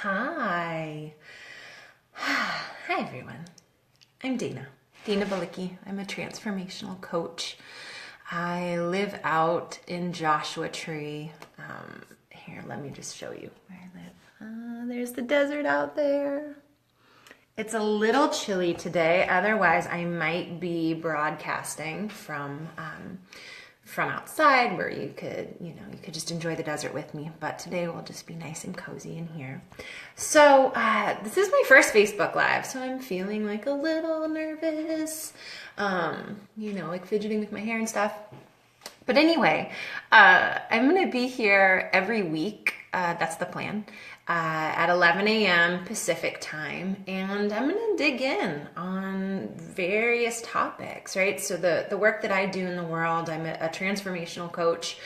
Hi. Hi, everyone. I'm Dana Balicki. I'm a transformational coach. I live out in Joshua Tree. Here, let me just show you where I live. There's the desert out there. It's a little chilly today. Otherwise, I might be broadcasting from outside where you could just enjoy the desert with me. But today will just be nice and cozy in here. So this is my first Facebook Live, so I'm feeling like a little nervous, like fidgeting with my hair and stuff. But anyway, I'm going to be here every week. That's the plan. At 11 a.m. Pacific time, and I'm going to dig in on various topics, right? So the work that I do in the world, I'm a transformational coach,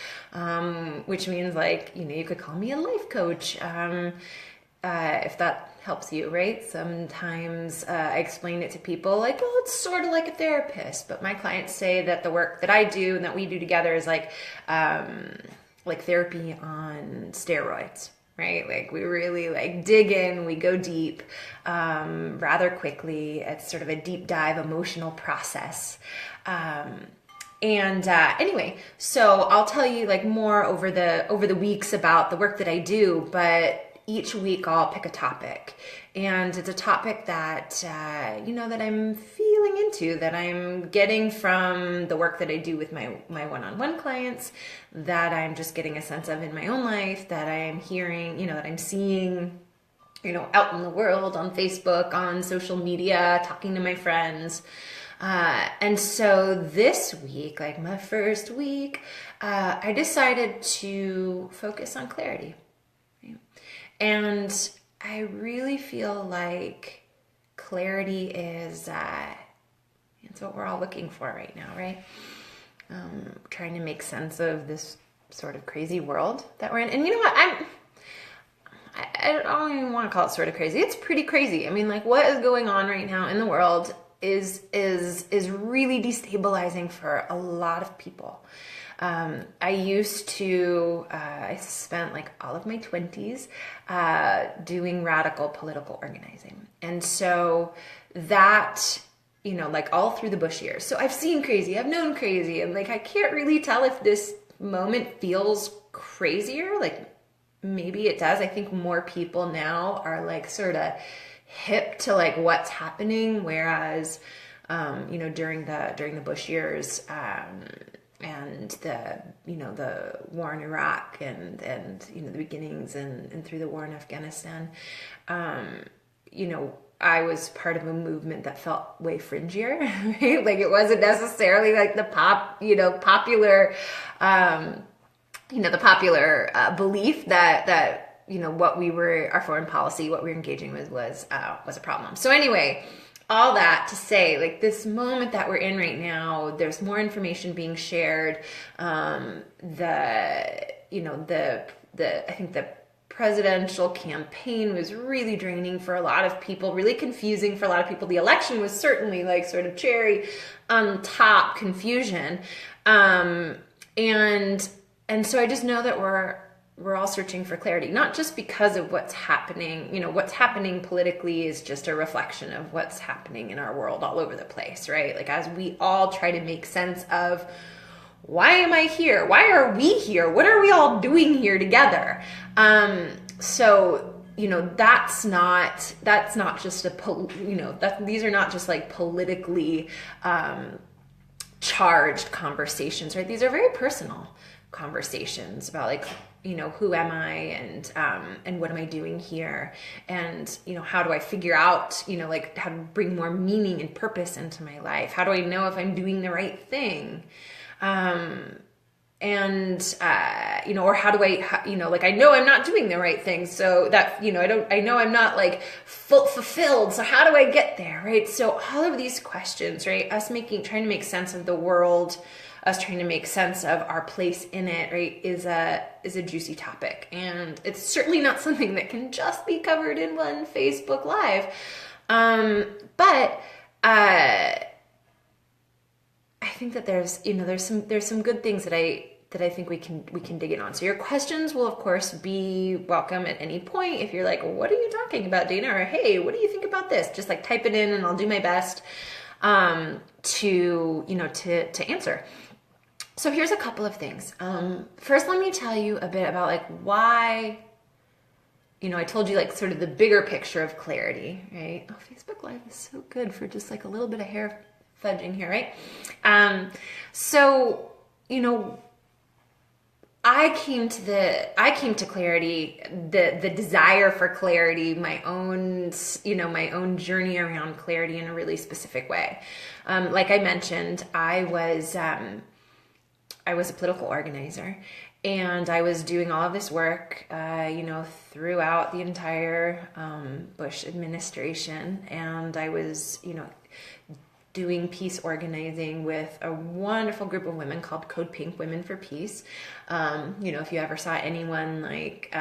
which means you could call me a life coach, if that helps you, right? Sometimes I explain it to people like, well, it's sort of like a therapist, but my clients say that the work that I do and that we do together is like therapy on steroids. Right? Like we really dig in, we go deep rather quickly. It's sort of a deep dive emotional process. Anyway, so I'll tell you more over the weeks about the work that I do, but each week I'll pick a topic, and it's a topic that that I'm feeling into, that I'm getting from the work that I do with my one-on-one clients, that I'm just getting a sense of in my own life, that I'm hearing, that I'm seeing, out in the world, on Facebook, on social media, talking to my friends. And so this week, my first week, I decided to focus on clarity. And I really feel like clarity is, it's what we're all looking for right now, right? Trying to make sense of this sort of crazy world that we're in. And you know what? I don't even want to call it sort of crazy. It's pretty crazy. I mean, what is going on right now in the world is really destabilizing for a lot of people. I spent all of my 20s doing radical political organizing. And so that, all through the Bush years. So I've seen crazy, I've known crazy, and I can't really tell if this moment feels crazier. Maybe it does. I think more people now are sort of hip to what's happening, whereas during the Bush years, and the war in Iraq and the beginnings and through the war in Afghanistan, I was part of a movement that felt way fringier, right? It wasn't necessarily the popular belief that what we were, our foreign policy, what we were engaging with was a problem. So anyway, all that to say, this moment that we're in right now, there's more information being shared. I think the presidential campaign was really draining for a lot of people, really confusing for a lot of people. The election was certainly sort of cherry on top confusion. And so I just know that we're all searching for clarity, not just because of what's happening. What's happening politically is just a reflection of what's happening in our world all over the place, right? as we all try to make sense of, why am I here? Why are we here? What are we all doing here together? So that's not just these are not just politically charged conversations, right? These are very personal conversations about who am I, and what am I doing here, and how do I figure out how to bring more meaning and purpose into my life? How do I know if I'm doing the right thing? Or how do I, I know I'm not doing the right thing, so that, I know I'm not fulfilled, so how do I get there, right? So all of these questions, right, trying to make sense of the world, us trying to make sense of our place in it, right, is a juicy topic. And it's certainly not something that can just be covered in one Facebook Live. But I think that there's some good things that I I think we can dig in on. So your questions will of course be welcome at any point. If you're like, what are you talking about, Dana? Or hey, what do you think about this? Just like type it in and I'll do my best to answer. So here's a couple of things. First, let me tell you a bit about like why, I told you like sort of the bigger picture of clarity, right? Oh, Facebook Live is so good for just like a little bit of hair fudging here, right? So, I came to clarity, the desire for clarity, my own journey around clarity in a really specific way. Like I mentioned, I was a political organizer, and I was doing all of this work, throughout the entire Bush administration, and I was, doing peace organizing with a wonderful group of women called Code Pink, Women for Peace. If you ever saw anyone like,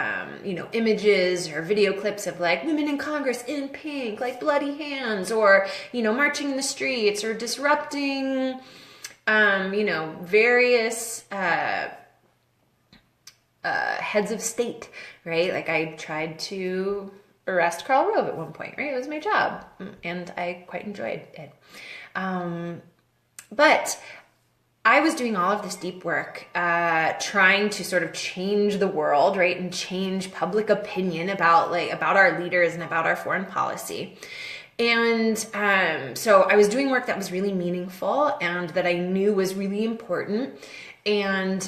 images or video clips of like women in Congress in pink, like bloody hands, or, marching in the streets or disrupting, various heads of state, right? Like I tried to arrest Karl Rove at one point, right? It was my job, and I quite enjoyed it. But I was doing all of this deep work, trying to sort of change the world, right? And change public opinion about our leaders and about our foreign policy. And so I was doing work that was really meaningful and that I knew was really important. And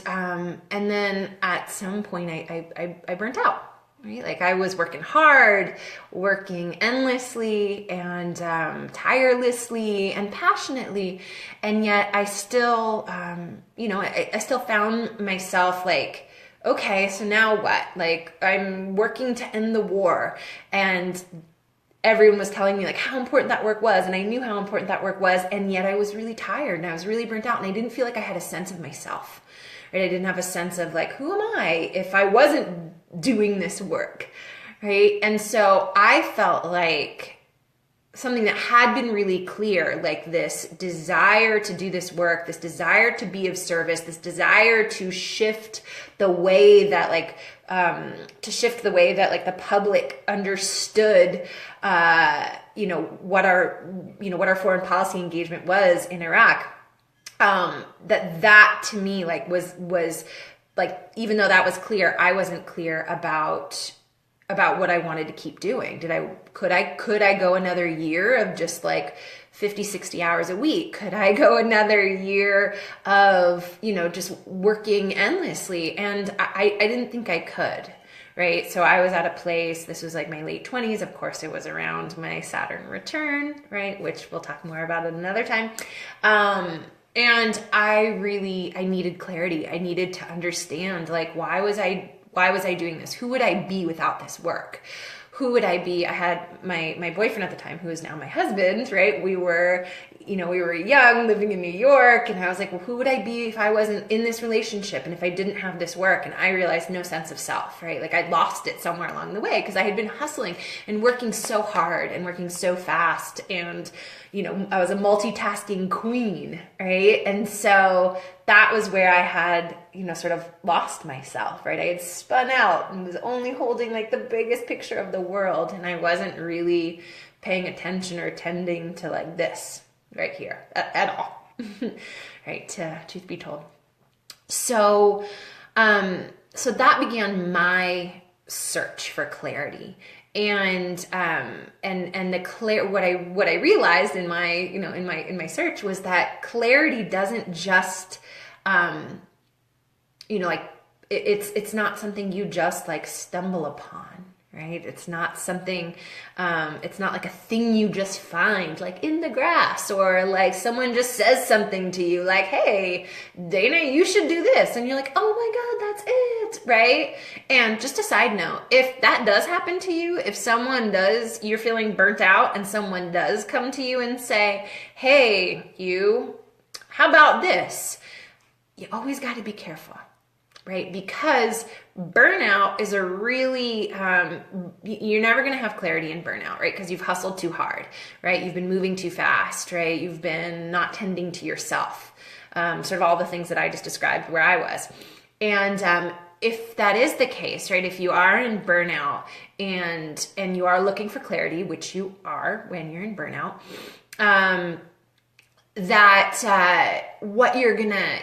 then at some point I burnt out. Right? Like I was working hard, working endlessly and tirelessly and passionately. And yet I still, I still found myself like, okay, so now what? Like I'm working to end the war, and everyone was telling me like how important that work was. And I knew how important that work was. And yet I was really tired and I was really burnt out, and I didn't feel like I had a sense of myself. Right? I didn't have a sense of like, who am I if I wasn't doing this work, right? And so I felt like something that had been really clear, like this desire to do this work, this desire to be of service, this desire to shift the way that the public understood, what our foreign policy engagement was in Iraq. That to me like was like, even though that was clear, I wasn't clear about what I wanted to keep doing. Could I go another year of just like 50, 60 hours a week? Could I go another year of, just working endlessly? And I didn't think I could. Right. So I was at a place, this was like my late 20s. Of course, it was around my Saturn return, right? Which we'll talk more about at another time. And I needed clarity. I needed to understand, like, why was I doing this? Who would I be without this work? Who would I be? I had my boyfriend at the time, who is now my husband, right? We were young, living in New York. And I was like, well, who would I be if I wasn't in this relationship? And if I didn't have this work? And I realized no sense of self, right? Like I lost it somewhere along the way because I had been hustling and working so hard and working so fast. And, I was a multitasking queen, right? And so that was where I had, sort of lost myself, right? I had spun out and was only holding like the biggest picture of the world. And I wasn't really paying attention or tending to like this right here at all, right? Truth be told. So, so that began my search for clarity. And what I realized in my, in my search was that clarity doesn't just, it's not something you just like stumble upon, right? It's not something, it's not like a thing you just find like in the grass, or like someone just says something to you like, hey, Dana, you should do this. And you're like, oh my God, that's it, right? And just a side note, if that does happen to you, if you're feeling burnt out and someone does come to you and say, hey, how about this? You always got to be careful. Right? Because burnout is a really, you're never going to have clarity in burnout, right? Because you've hustled too hard, right? You've been moving too fast, right? You've been not tending to yourself. Sort of all the things that I just described where I was. And if that is the case, right, if you are in burnout and you are looking for clarity, which you are when you're in burnout, what you're gonna,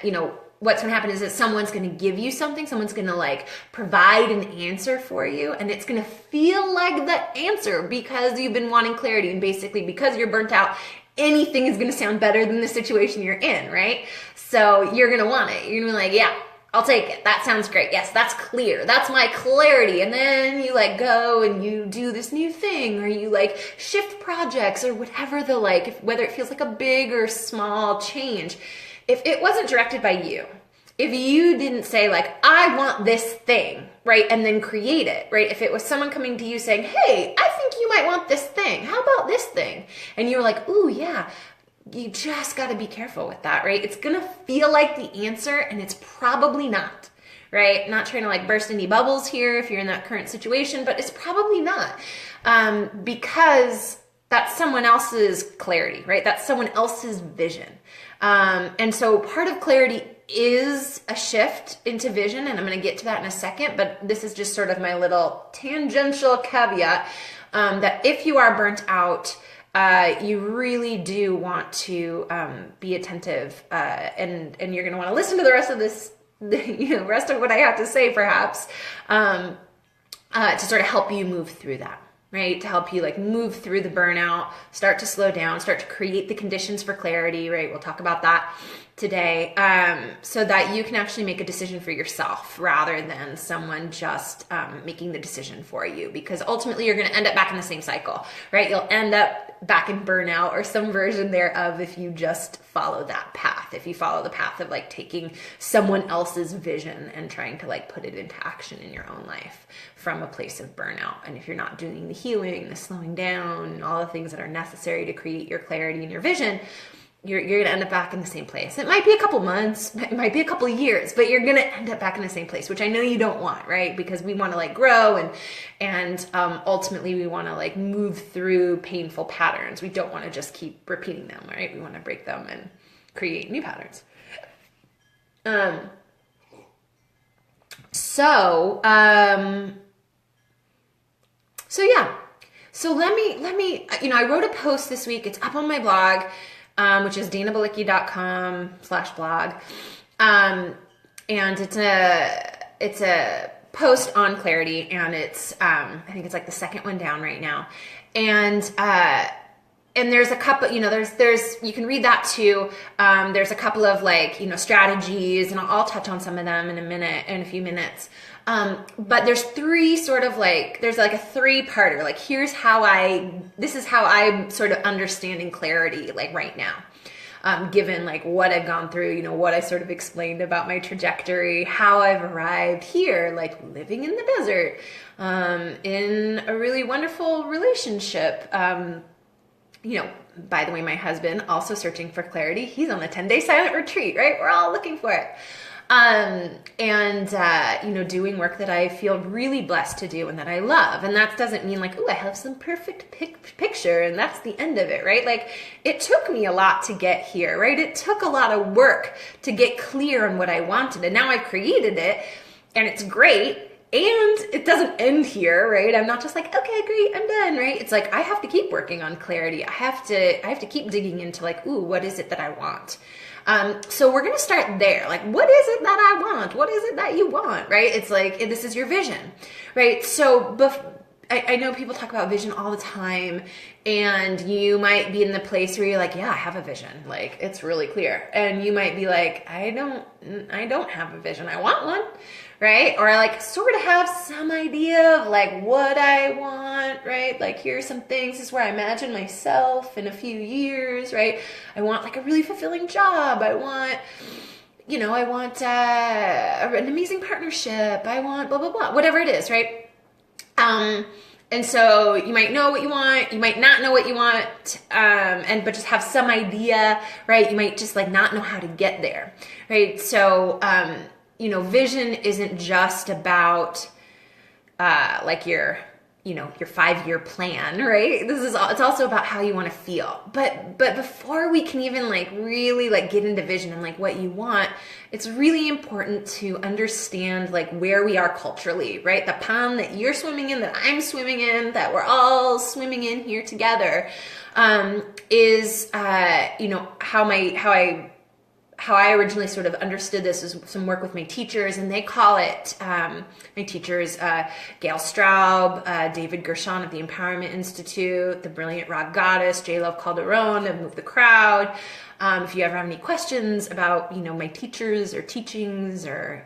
what's gonna happen is that someone's gonna give you something, someone's gonna like provide an answer for you, and it's gonna feel like the answer because you've been wanting clarity, and basically because you're burnt out, anything is gonna sound better than the situation you're in, right? So you're gonna want it. You're gonna be like, yeah, I'll take it. That sounds great. Yes, that's clear. That's my clarity. And then you like go and you do this new thing, or you like shift projects, or whatever the whether it feels like a big or small change. If it wasn't directed by you, if you didn't say like, I want this thing, right, and then create it, right? If it was someone coming to you saying, hey, I think you might want this thing. How about this thing? And you were like, ooh, yeah. You just got to be careful with that, right? It's going to feel like the answer, and it's probably not, right? Not trying to like burst any bubbles here if you're in that current situation, but it's probably not, because that's someone else's clarity, right? That's someone else's vision. And so part of clarity is a shift into vision, and I'm going to get to that in a second, but this is just sort of my little tangential caveat, that if you are burnt out, you really do want to be attentive, and you're going to want to listen to the rest of this, rest of what I have to say, perhaps, to sort of help you move through that, right? To help you like move through the burnout, start to slow down, start to create the conditions for clarity, right? We'll talk about that today, so that you can actually make a decision for yourself rather than someone just making the decision for you, because ultimately you're going to end up back in the same cycle, right? You'll end up back in burnout or some version thereof if you just follow that path, if you follow the path of like taking someone else's vision and trying to like put it into action in your own life from a place of burnout. And if you're not doing the healing, the slowing down, and all the things that are necessary to create your clarity and your vision, you're going to end up back in the same place. It might be a couple months, it might be a couple of years, but you're going to end up back in the same place, which I know you don't want, right? Because we want to like grow and ultimately we want to like move through painful patterns. We don't want to just keep repeating them, right? We want to break them and create new patterns. So yeah. So let me, I wrote a post this week. It's up on my blog, which is danabalicki.com/blog. And it's a post on clarity, and it's, I think it's like the second one down right now. And there's a couple, there's, you can read that too. There's a couple of like, strategies, and I'll touch on some of them in a few minutes. But there's three sort of like, there's like a three-parter, like this is how I'm sort of understanding clarity, like right now, given like what I've gone through, what I sort of explained about my trajectory, how I've arrived here, like living in the desert, in a really wonderful relationship, by the way, my husband also searching for clarity. He's on a 10-day silent retreat, right? We're all looking for it. Doing work that I feel really blessed to do and that I love. And that doesn't mean like, I have some perfect picture and that's the end of it, right? Like it took me a lot to get here, right? It took a lot of work to get clear on what I wanted. And now I've created it and it's great. And it doesn't end here, right? I'm not just like, okay, great, I'm done, right? It's like, I have to keep working on clarity. I have to keep digging into like, what is it that I want? So we're going to start there. Like, what is it that I want? What is it that you want, right? It's like, this is your vision, right? So I know people talk about vision all the time, and you might be in the place where you're like, yeah, I have a vision. Like, it's really clear. And you might be like, I don't have a vision. I want one, right? Or I like sort of have some idea of like what I want, right? Like here's some things, this is where I imagine myself in a few years, right? I want like a really fulfilling job. I want, an amazing partnership. I want blah, blah, blah, whatever it is, right? And so you might know what you want, you might not know what you want, but just have some idea, right? You might just like not know how to get there, right? So, vision isn't just about, like your your 5-year plan, right? It's also about how you want to feel. But before we can even like really like get into vision and like what you want, it's really important to understand like where we are culturally, right? The pond that you're swimming in, that I'm swimming in, that we're all swimming in here together, is how I originally sort of understood this is some work with my teachers, and they call it, my teachers, Gail Straub, David Gershon of the Empowerment Institute, the brilliant Rock Goddess, J. Love Calderon of Move the Crowd. If you ever have any questions about, my teachers or teachings or,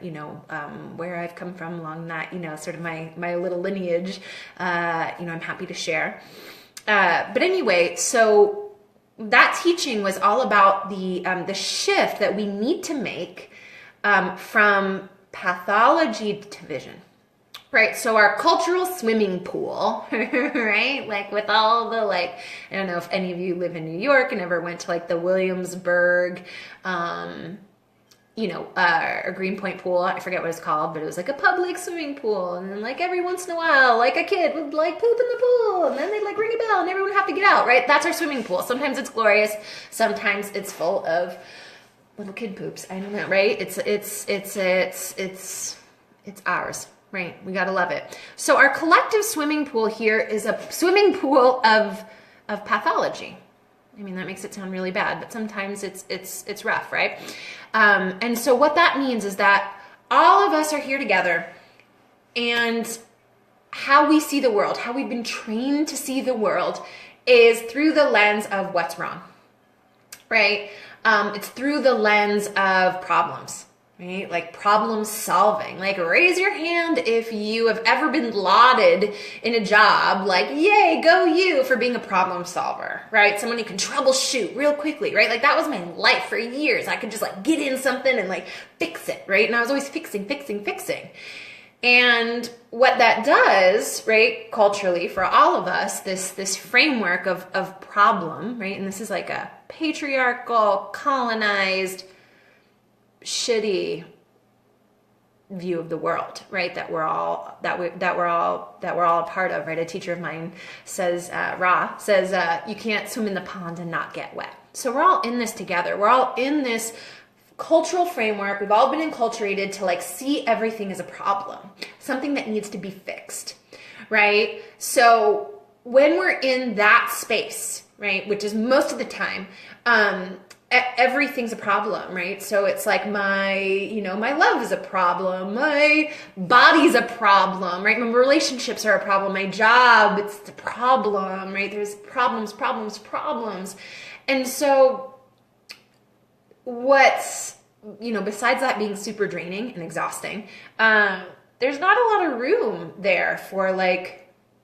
where I've come from along that, sort of my little lineage, I'm happy to share. But anyway, so that teaching was all about the shift that we need to make from pathology to vision, right? So our cultural swimming pool, right? Like with all the I don't know if any of you live in New York and ever went to like the Williamsburg, or Greenpoint pool. I forget what it's called, but it was like a public swimming pool. And then like every once in a while, like a kid would like poop in the pool and then they'd like ring a bell and everyone would have to get out, right? That's our swimming pool. Sometimes it's glorious. Sometimes it's full of little kid poops. I don't know, right? It's ours, right? We got to love it. So our collective swimming pool here is a swimming pool of pathology. I mean, that makes it sound really bad, but sometimes it's rough, right? And so what that means is that all of us are here together, and how we see the world, how we've been trained to see the world, is through the lens of what's wrong, right? It's through the lens of problems, right? Like problem solving. Like raise your hand if you have ever been lauded in a job, like yay, go you, for being a problem solver, right? Someone who can troubleshoot real quickly, right? Like that was my life for years. I could just like get in something and like fix it, right? And I was always fixing. And what that does, right, culturally for all of us, this framework of problem, right? And this is like a patriarchal, colonized, shitty view of the world, right? That we're all a part of, right? A teacher of mine says, you can't swim in the pond and not get wet. So we're all in this together. We're all in this cultural framework. We've all been enculturated to like see everything as a problem, something that needs to be fixed, right? So when we're in that space, right, which is most of the time, everything's a problem, right? So it's like my love is a problem, my body's a problem, right? My relationships are a problem, my job, it's the problem, right? There's problems. And so what's, besides that being super draining and exhausting, there's not a lot of room there for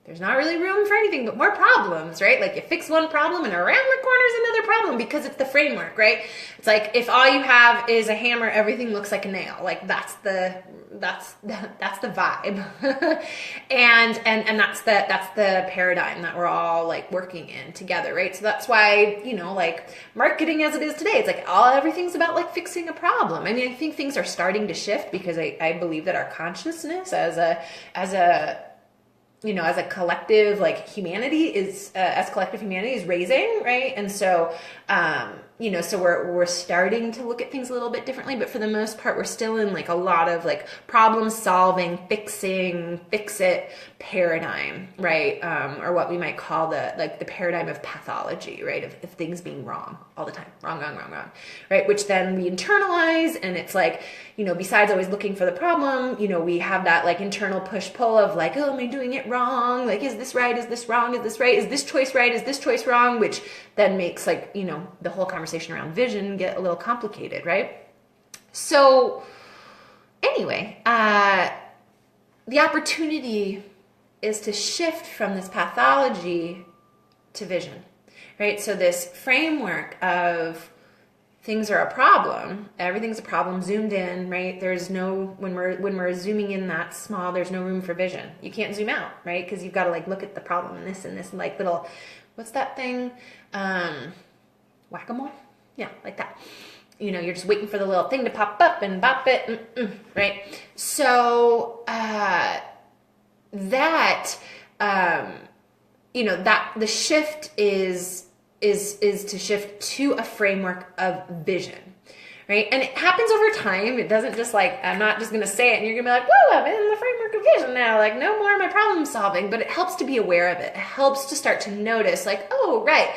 there's not really room for anything but more problems, right? Like you fix one problem and around the corner is another problem, because it's the framework, right? It's like if all you have is a hammer, everything looks like a nail. Like that's the vibe. and that's the paradigm that we're all like working in together, right? So that's why, like marketing as it is today, it's like everything's about like fixing a problem. I mean, I think things are starting to shift because I believe that our consciousness as a collective, like humanity is, raising, right? And so, so we're starting to look at things a little bit differently, but for the most part, we're still in like a lot of like problem solving, fix it paradigm, right? Or what we might call the paradigm of pathology, right? Of things being wrong all the time, wrong, right? Which then we internalize, and it's like, besides always looking for the problem, we have that like internal push pull of like, oh, am I doing it wrong? Like, is this right? Is this wrong? Is this right? Is this choice right? Is this choice wrong? Which then makes like, the whole conversation around vision get a little complicated, right? So anyway, the opportunity is to shift from this pathology to vision, right? So this framework of things are a problem, everything's a problem, zoomed in, right? There's no, when we're zooming in that small, there's no room for vision. You can't zoom out, right? Because you've got to like look at the problem and this and like little, what's that thing? Whack-a-mole? Yeah, like that. You're just waiting for the little thing to pop up and bop it, right? So that that the shift is to shift to a framework of vision, right? And it happens over time. It doesn't just like, I'm not just going to say it and you're going to be like, whoa, I'm in the framework of vision now. Like, no more of my problem solving. But it helps to be aware of it. It helps to start to notice like, oh, right,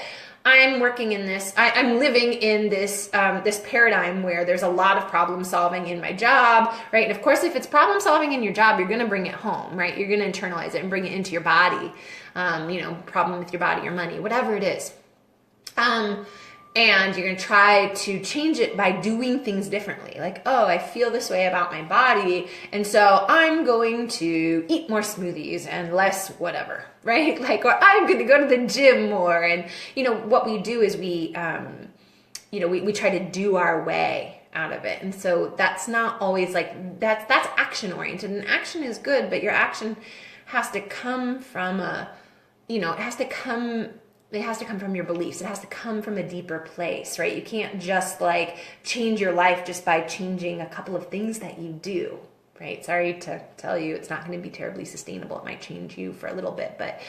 I'm working in this, I'm living in this, this paradigm where there's a lot of problem solving in my job, right? And of course, if it's problem solving in your job, you're going to bring it home, right? You're going to internalize it and bring it into your body, problem with your body, your money, whatever it is. And you're going to try to change it by doing things differently. Like, oh, I feel this way about my body. And so I'm going to eat more smoothies and less whatever, right? Like, or I'm going to go to the gym more. And, what we do is we try to do our way out of it. And so that's not always like, that's action oriented, and action is good, but your action has to come from it has to come from your beliefs. It has to come from a deeper place, right? You can't just like change your life just by changing a couple of things that you do, right? Sorry to tell you, it's not going to be terribly sustainable. It might change you for a little bit, but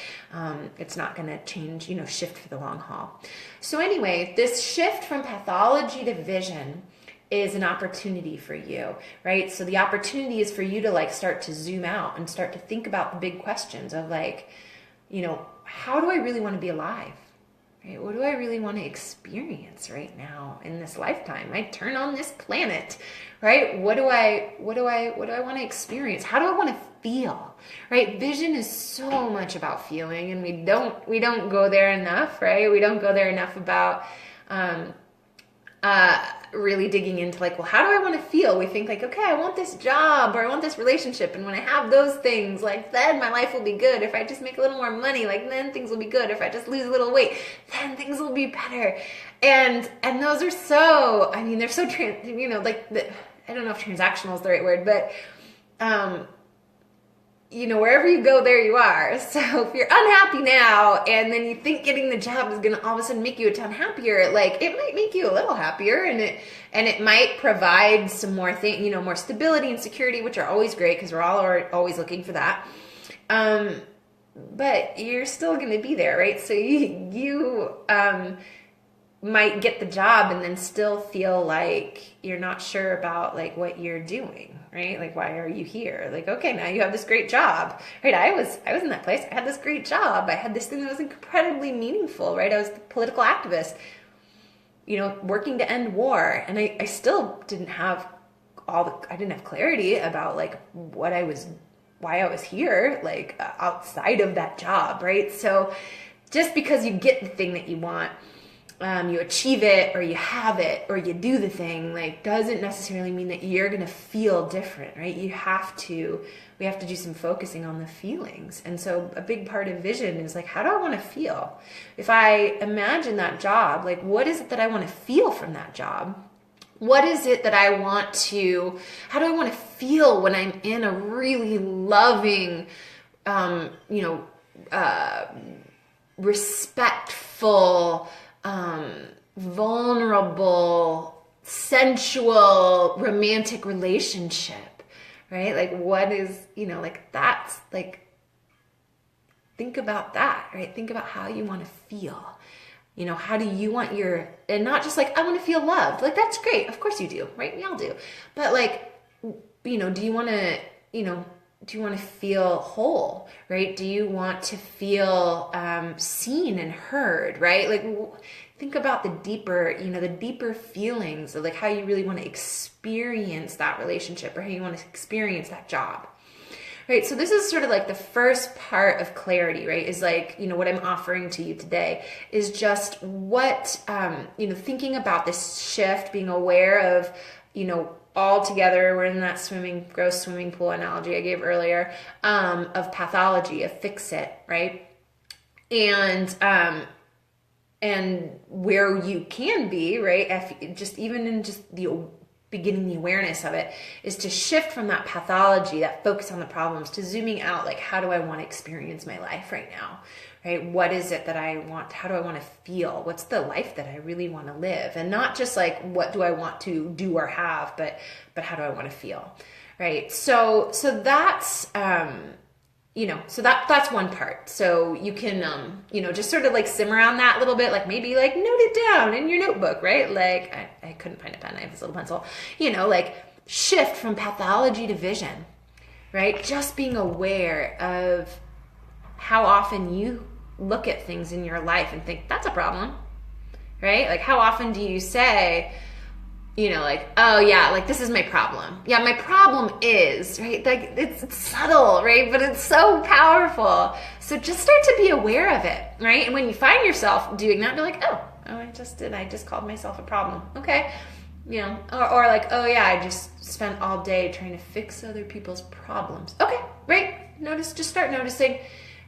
it's not going to change, shift for the long haul. So anyway, this shift from pathology to vision is an opportunity for you, right? So the opportunity is for you to like start to zoom out and start to think about the big questions of like, how do I really want to be alive? Right? What do I really want to experience right now in this lifetime? I turn on this planet, right? What do I want to experience? How do I want to feel? Right? Vision is so much about feeling, and we don't go there enough, right? We don't go there enough about really digging into like, well, how do I want to feel? We think like, okay, I want this job or I want this relationship. And when I have those things, like then my life will be good. If I just make a little more money, like then things will be good. If I just lose a little weight, then things will be better. And those are so, they're so, I don't know if transactional is the right word, but, wherever you go, there you are. So if you're unhappy now and then you think getting the job is going to all of a sudden make you a ton happier, like it might make you a little happier, and it might provide some more more stability and security, which are always great because we're all always looking for that. But you're still going to be there, right? So you might get the job and then still feel like you're not sure about like what you're doing, right? Like, why are you here? Like, okay, now you have this great job, right? I was in that place. I had this great job. I had this thing that was incredibly meaningful, right? I was the political activist, working to end war. And I still didn't have I didn't have clarity about like why I was here, like outside of that job, right? So just because you get the thing that you want, you achieve it or you have it or you do the thing, like doesn't necessarily mean that you're going to feel different, right? We have to do some focusing on the feelings. And so a big part of vision is like, how do I want to feel? If I imagine that job, like what is it that I want to feel from that job? What is it that how do I want to feel when I'm in a really loving, respectful, vulnerable, sensual, romantic relationship, right? Like what is, that's like, think about that, right? Think about how you want to feel. How do you want and not just like, I want to feel loved. Like, that's great. Of course you do, right? We all do. But like, do you want to feel whole, right? Do you want to feel seen and heard, right? Like, think about the deeper feelings of like how you really want to experience that relationship or how you want to experience that job. Right, so this is sort of like the first part of clarity, right? Is like, what I'm offering to you today is just what, thinking about this shift, being aware of, all together, we're in that gross swimming pool analogy I gave earlier, of pathology, of fix it, right? And where you can be, right? Beginning the awareness of it is to shift from that pathology, that focus on the problems, to zooming out, like, how do I want to experience my life right now, right? What is it that I want? How do I want to feel? What's the life that I really want to live? And not just like, what do I want to do or have, but how do I want to feel, right? So that's, so that's one part. So you can, just sort of like simmer on that a little bit, like maybe like note it down in your notebook, right? Like I couldn't find a pen, I have this little pencil, like shift from pathology to vision, right? Just being aware of how often you look at things in your life and think that's a problem, right? Like how often do you say, like, oh yeah, like this is my problem. Yeah, my problem is, right? Like it's subtle, right? But it's so powerful. So just start to be aware of it, right? And when you find yourself doing that, you're like, oh, I just called myself a problem. Okay. Or like, oh yeah, I just spent all day trying to fix other people's problems. Okay, right? Just start noticing,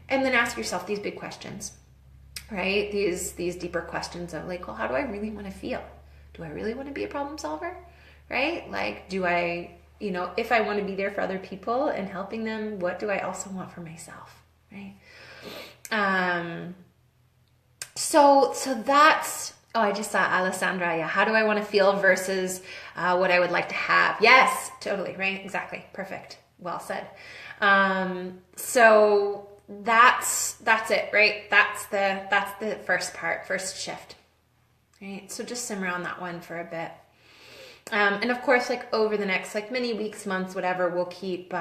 and then ask yourself these big questions, right? These deeper questions of like, well, how do I really want to feel? Do I really want to be a problem solver, right? Like, do I, if I want to be there for other people and helping them, what do I also want for myself, right? So that's, I just saw Alessandra, yeah, how do I want to feel versus what I would like to have? Yes, totally, right? Exactly, perfect, well said. So that's it, right? That's the first shift. Right, so just simmer on that one for a bit, and of course, like over the next like many weeks, months, whatever, we'll keep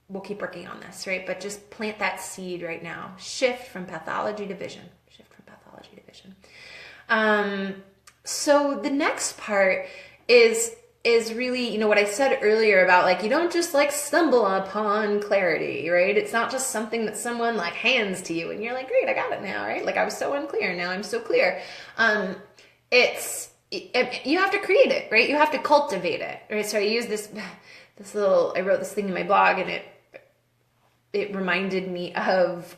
working on this, right? But just plant that seed right now. Shift from pathology to vision. Shift from pathology to vision. So the next part is really, what I said earlier about like, you don't just like stumble upon clarity, right? It's not just something that someone like hands to you and you're like, great, I got it now, right? Like I was so unclear, now I'm so clear. You have to create it, right? You have to cultivate it, right? So I use I wrote this thing in my blog, and it reminded me of,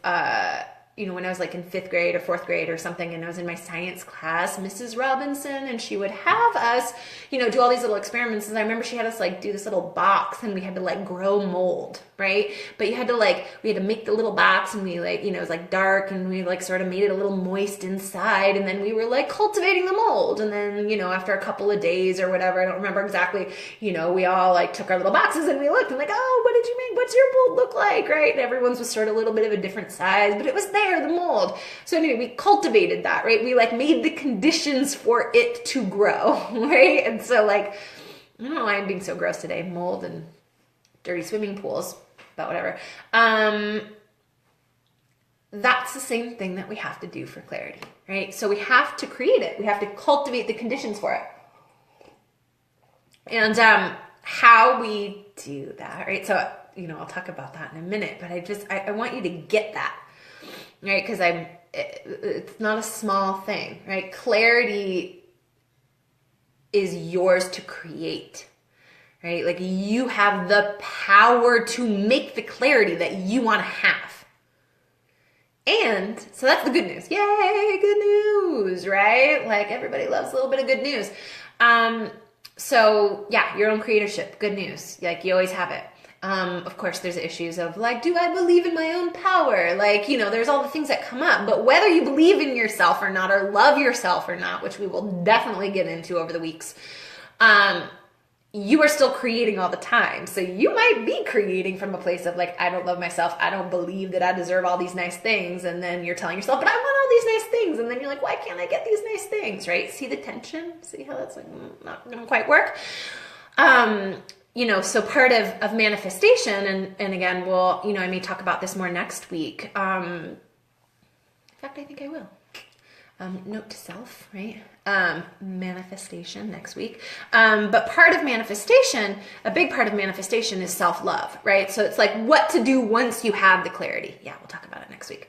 when I was like in 5th grade or 4th grade or something, and I was in my science class, Mrs. Robinson, and she would have us, do all these little experiments. And I remember she had us like do this little box, and we had to like grow mold, right? But we had to make the little box, and we like, it was like dark, and we like sort of made it a little moist inside. And then we were like cultivating the mold. And then, after a couple of days or whatever, I don't remember exactly, we all like took our little boxes and we looked and like, oh, what did you make? What's your mold look like? Right? And everyone's was sort of a little bit of a different size, but it was there. The mold. So anyway, we cultivated that, right? We like made the conditions for it to grow, right? And so like, I don't know why I'm being so gross today, mold and dirty swimming pools, but whatever. That's the same thing that we have to do for clarity, right? So we have to create it. We have to cultivate the conditions for it. And how we do that, right? So, I'll talk about that in a minute, but I want you to get that. Right? Because it's not a small thing, right? Clarity is yours to create, right? Like you have the power to make the clarity that you want to have. And so that's the good news. Yay, good news, right? Like everybody loves a little bit of good news. So yeah, your own creatorship, good news. Like you always have it. Of course, there's issues of like, do I believe in my own power? Like, there's all the things that come up, but whether you believe in yourself or not, or love yourself or not, which we will definitely get into over the weeks, you are still creating all the time. So you might be creating from a place of like, I don't love myself. I don't believe that I deserve all these nice things. And then you're telling yourself, but I want all these nice things. And then you're like, why can't I get these nice things? Right? See the tension? See how that's like not going to quite work? So part of manifestation, and again, I may talk about this more next week. In fact, I think I will. Note to self, right? Manifestation next week. But part of manifestation, a big part of manifestation is self-love, right? So it's like what to do once you have the clarity. Yeah, we'll talk about it next week.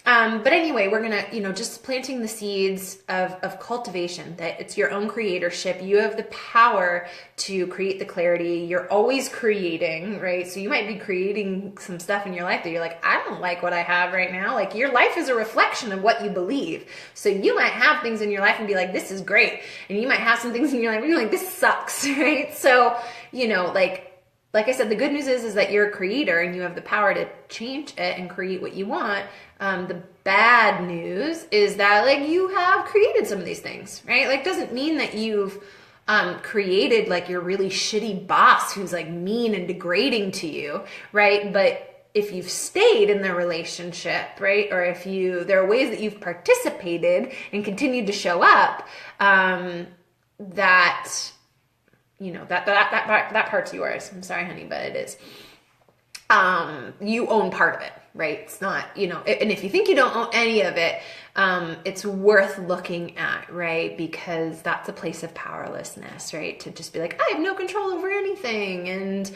But anyway, we're going to, just planting the seeds of cultivation, that it's your own creatorship. You have the power to create the clarity. You're always creating, right? So you might be creating some stuff in your life that you're like, I don't like what I have right now. Like your life is a reflection of what you believe. So you might have things in your life and be like, this is great. And you might have some things in your life where you're like, this sucks, right? So, like I said, the good news is that you're a creator and you have the power to change it and create what you want. The bad news is that like you have created some of these things, right? Like doesn't mean that you've created like your really shitty boss who's like mean and degrading to you, right? But if you've stayed in the relationship, right? Or if there are ways that you've participated and continued to show up, that, you know, that part's yours. I'm sorry, honey, but it is. You own part of it, right? It's not, you know, and if you think you don't own any of it, it's worth looking at, right? Because that's a place of powerlessness, right? To just be like, I have no control over anything, and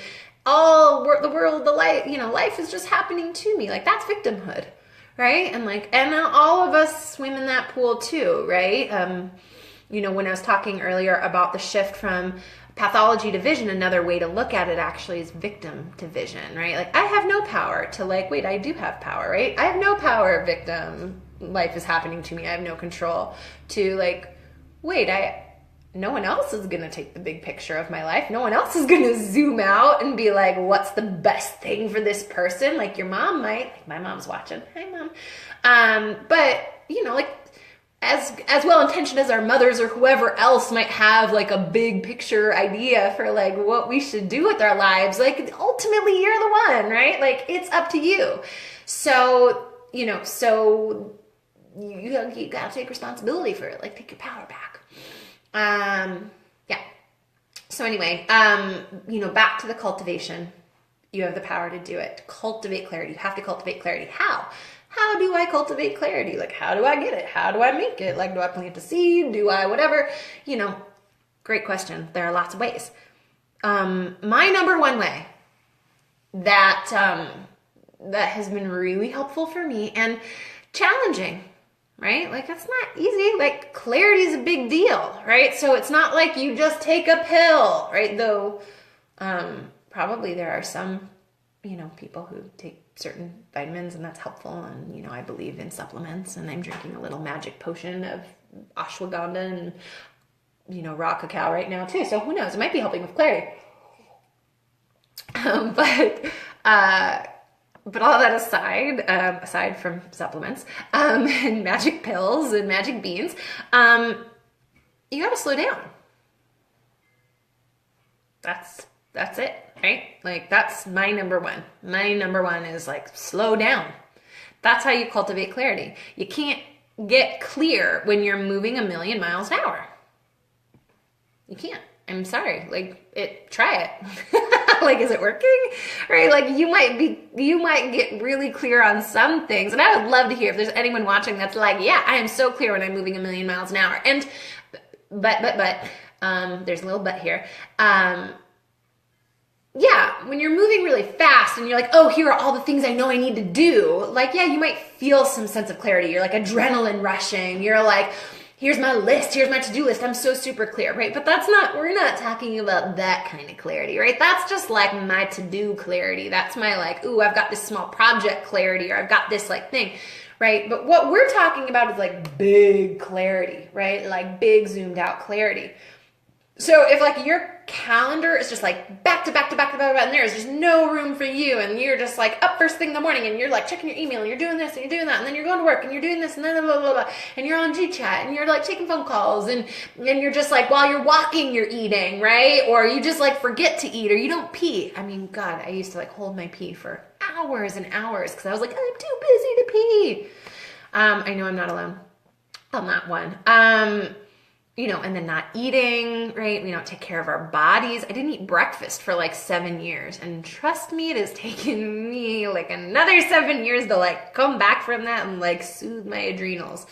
life is just happening to me. Like, that's victimhood, right? And all of us swim in that pool too, right? You know, when I was talking earlier about the shift from pathology to vision, another way to look at it actually is victim to vision, right? Like, I have no power, to like, wait, I do have power, right? I have no power, victim, life is happening to me, I have no control, to like, wait, no one else is going to take the big picture of my life. No one else is going to zoom out and be like, what's the best thing for this person? Like, your mom might. Like, my mom's watching. Hi, Mom. But, you know, like, as well-intentioned as our mothers or whoever else might have like a big picture idea for like what we should do with our lives, like, ultimately you're the one, right? Like, it's up to you. So, you know, you got to take responsibility for it. Like, take your power back. Yeah. So anyway, you know, back to the cultivation. You have the power to do it. Cultivate clarity. You have to cultivate clarity. How do I cultivate clarity? Like, how do I get it? How do I make it? Like, do I plant a seed? Do I whatever? You know, great question. There are lots of ways. My number one way that has been really helpful for me and challenging, right? Like, that's not easy. Like, clarity is a big deal, right? So it's not like you just take a pill, right? Though, probably there are some, you know, people who take certain vitamins and that's helpful. And, you know, I believe in supplements, and I'm drinking a little magic potion of ashwagandha and, you know, raw cacao right now too. So who knows? It might be helping with clarity. But all that aside from supplements, and magic pills and magic beans, you got to slow down. That's it, right? Like, that's my number one. My number one is like, slow down. That's how you cultivate clarity. You can't get clear when you're moving 1,000,000 miles an hour. You can't. I'm sorry. Like, try it. Like, is it working? Right? Like, you might get really clear on some things. And I would love to hear if there's anyone watching that's like, yeah, I am so clear when I'm moving 1,000,000 miles an hour. And, but, there's a little but here. Yeah, when you're moving really fast and you're like, oh, here are all the things I know I need to do. Like, yeah, you might feel some sense of clarity. You're like adrenaline rushing. You're like, here's my list. Here's my to-do list. I'm so super clear, right? But we're not talking about that kind of clarity, right? That's just like my to-do clarity. That's my like, ooh, I've got this small project clarity, or I've got this like thing, right? But what we're talking about is like big clarity, right? Like big zoomed out clarity. So if like your calendar is just like back to back to back to back, and there's just no room for you, and you're just like up first thing in the morning and you're like checking your email and you're doing this and you're doing that, and then you're going to work and you're doing this and then blah, blah, blah, and you're on G-Chat and you're like taking phone calls and you're just like, while you're walking, you're eating, right? Or you just like forget to eat, or you don't pee. I mean, God, I used to like hold my pee for hours and hours because I was like, I'm too busy to pee. I know I'm not alone on that one. You know, and then not eating, right? We don't take care of our bodies. I didn't eat breakfast for like 7 years. And trust me, it has taken me like another 7 years to like come back from that and like soothe my adrenals.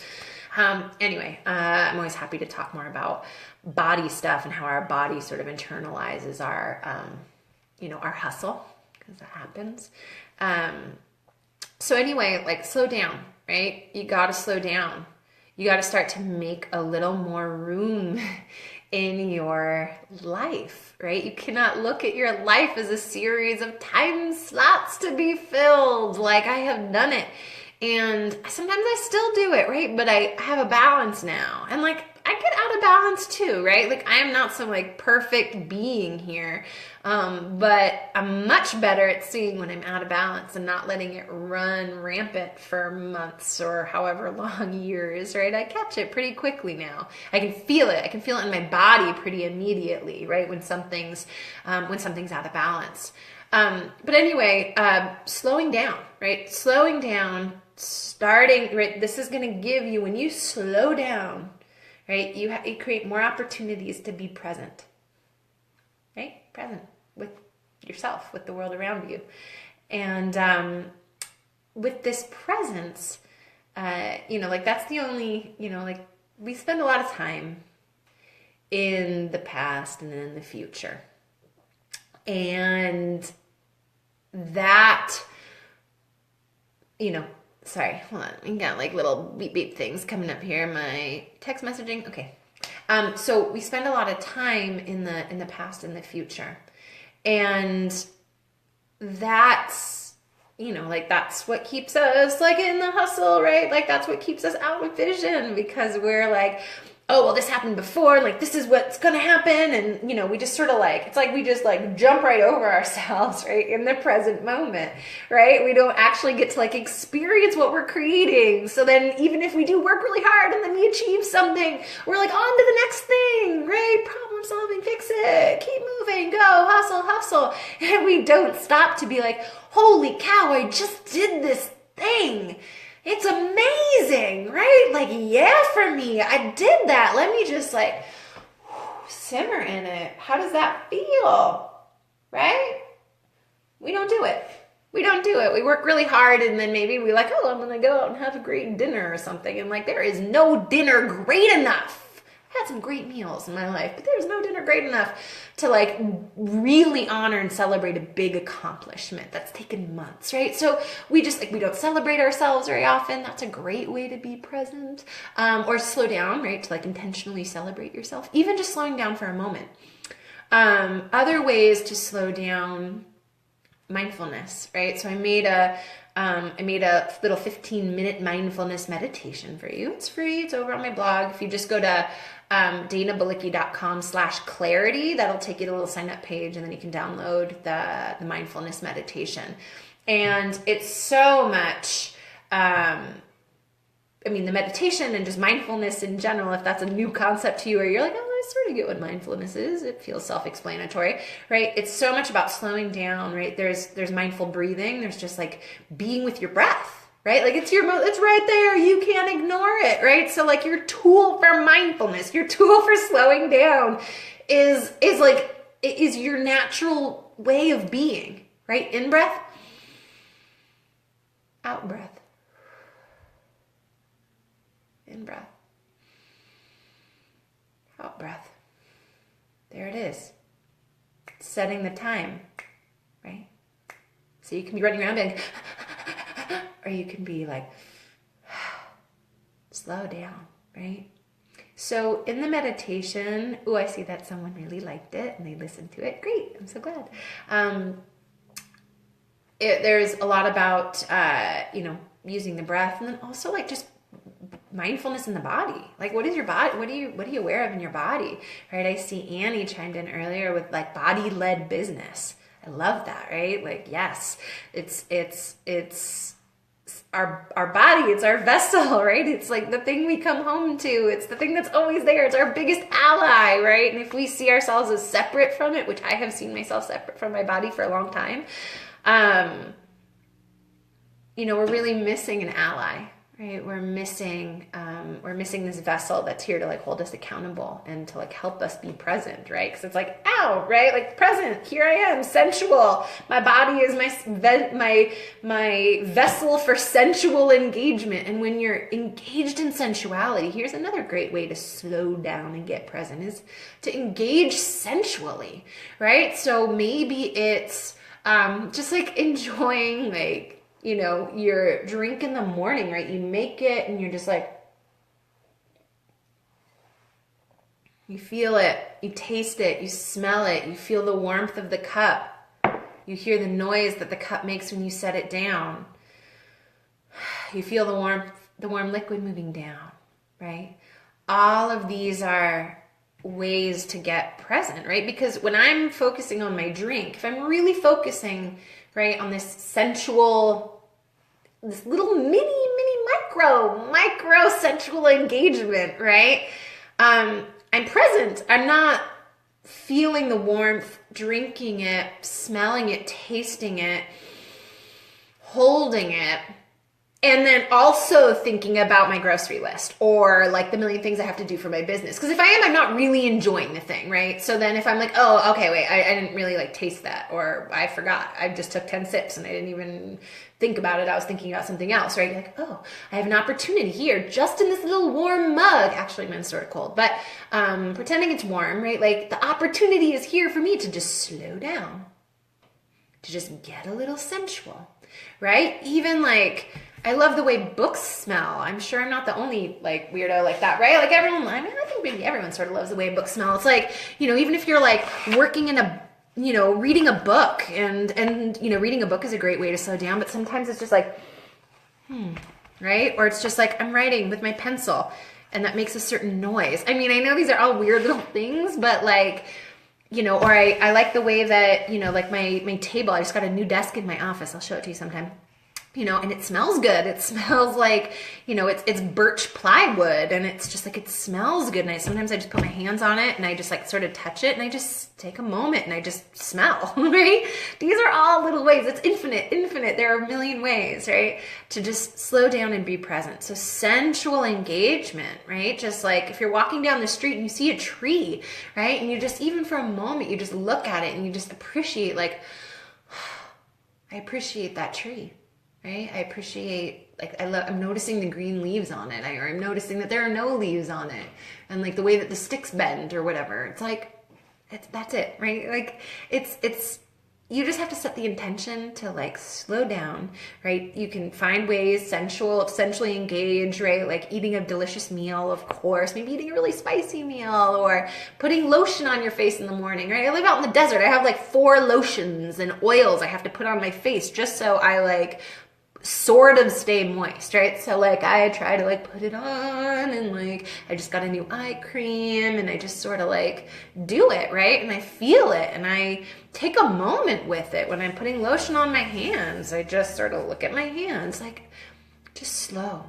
Anyway, I'm always happy to talk more about body stuff and how our body sort of internalizes our, you know, our hustle, because that happens. So anyway, like, slow down, right? You got to slow down. You got to start to make a little more room in your life, right? You cannot look at your life as a series of time slots to be filled. Like, I have done it. And sometimes I still do it, right? But I have a balance now. And like, I get out of balance too, right? Like, I am not some like perfect being here. But I'm much better at seeing when I'm out of balance and not letting it run rampant for months or however long, years, right? I catch it pretty quickly now. I can feel it. I can feel it in my body pretty immediately, right? When something's out of balance. But anyway, slowing down, right? Slowing down, starting, right? This is going to give you, when you slow down, right? You create more opportunities to be present, right? Present with yourself, with the world around you. And with this presence, like that's the only, like we spend a lot of time in the past and then in the future. And that, sorry, hold on. We got like little beep beep things coming up here. My text messaging. Okay. So we spend a lot of time in the past and the future. And that's, like that's what keeps us like in the hustle, right? Like that's what keeps us out of vision, because we're like, oh, well, this happened before, like this is what's going to happen. And, we just sort of like, it's like we just like jump right over ourselves, right? In the present moment, right? We don't actually get to like experience what we're creating. So then even if we do work really hard and then we achieve something, we're like on to the next thing, right? Problem solving, fix it, keep moving, go, hustle. And we don't stop to be like, holy cow, I just did this thing. It's amazing, right? Like, yeah, for me, I did that. Let me just like simmer in it. How does that feel, right? We don't do it. We work really hard and then maybe we like, oh, I'm going to go out and have a great dinner or something. And like, there is no dinner great enough. I had some great meals in my life, but there's no dinner great enough to like really honor and celebrate a big accomplishment that's taken months, right? So we just like, we don't celebrate ourselves very often. That's a great way to be present, or slow down, right? To like intentionally celebrate yourself, even just slowing down for a moment. Other ways to slow down: mindfulness, right? So I made a little 15-minute mindfulness meditation for you. It's free. It's over on my blog. If you just go to danabalicki.com/clarity, that'll take you to a little sign up page, and then you can download the mindfulness meditation. And it's so much, the meditation and just mindfulness in general, if that's a new concept to you, or you're like, oh, I sort of get what mindfulness is, it feels self-explanatory, right? It's so much about slowing down, right? There's mindful breathing. There's just like being with your breath, right? Like it's right there. You can't ignore it, right? So like your tool for mindfulness, your tool for slowing down is your natural way of being, right? In breath, out breath. In breath, out breath. There it is. Setting the time, right? So you can be running around being, or you can be like, slow down, right? So in the meditation, I see that someone really liked it and they listened to it. Great, I'm so glad. There's a lot about, using the breath, and then also like just mindfulness in the body. Like, what is your body? What are you aware of in your body? Right? I see Annie chimed in earlier with like body-led business. I love that, right? Like, yes, it's our body, it's our vessel, right? It's like the thing we come home to. It's the thing that's always there. It's our biggest ally, right? And if we see ourselves as separate from it, which I have seen myself separate from my body for a long time, we're really missing an ally. Right, we're missing this vessel that's here to like hold us accountable and to like help us be present, right? Because it's like, ow, right? Like present, here I am, sensual. My body is my vessel for sensual engagement. And when you're engaged in sensuality, here's another great way to slow down and get present is to engage sensually, right? So maybe it's just like enjoying like, your drink in the morning, right? You make it and you're just like, you feel it, you taste it, you smell it, you feel the warmth of the cup. You hear the noise that the cup makes when you set it down. You feel the warm liquid moving down, right? All of these are ways to get present, right? Because when I'm focusing on my drink, if I'm really focusing, right, on this sensual, this little mini micro sensual engagement, right? I'm present. I'm not feeling the warmth, drinking it, smelling it, tasting it, holding it, and then also thinking about my grocery list or like the million things I have to do for my business. Because if I am, I'm not really enjoying the thing, right? So then if I'm like, oh, okay, wait, I didn't really like taste that, or I forgot, I just took 10 sips and I didn't even think about it. I was thinking about something else, right? You're like, oh, I have an opportunity here just in this little warm mug. Actually, mine's sort of cold, but pretending it's warm, right? Like the opportunity is here for me to just slow down, to just get a little sensual, right? Even like, I love the way books smell. I'm sure I'm not the only like weirdo like that, right? Like everyone, I mean, I think maybe everyone sort of loves the way books smell. It's like, you know, even if you're like working in a, you know, reading a book and, you know, reading a book is a great way to slow down, but sometimes it's just like, right? Or it's just like I'm writing with my pencil and that makes a certain noise. I mean, I know these are all weird little things, but like, you know, or I like the way that, you know, like my table, I just got a new desk in my office. I'll show it to you sometime. You know, and it smells good. It smells like, you know, it's birch plywood, and it's just like, it smells good. And sometimes I just put my hands on it and I just like sort of touch it and I just take a moment and I just smell, right? These are all little ways. It's infinite. There are a million ways, right? To just slow down and be present. So sensual engagement, right? Just like if you're walking down the street and you see a tree, right? And you just, even for a moment, you just look at it and you just appreciate, like, I appreciate that tree. Right? I appreciate, like, I'm noticing the green leaves on it, or I'm noticing that there are no leaves on it, and like the way that the sticks bend or whatever. It's like, that's it, right? Like, it's, you just have to set the intention to like slow down, right? You can find ways sensually engage, right? Like eating a delicious meal, of course, maybe eating a really spicy meal, or putting lotion on your face in the morning, right? I live out in the desert. I have like 4 lotions and oils I have to put on my face just so I like sort of stay moist, right? So like I try to like put it on, and like I just got a new eye cream and I just sort of like do it, right? And I feel it and I take a moment with it. When I'm putting lotion on my hands, I just sort of look at my hands, like just slow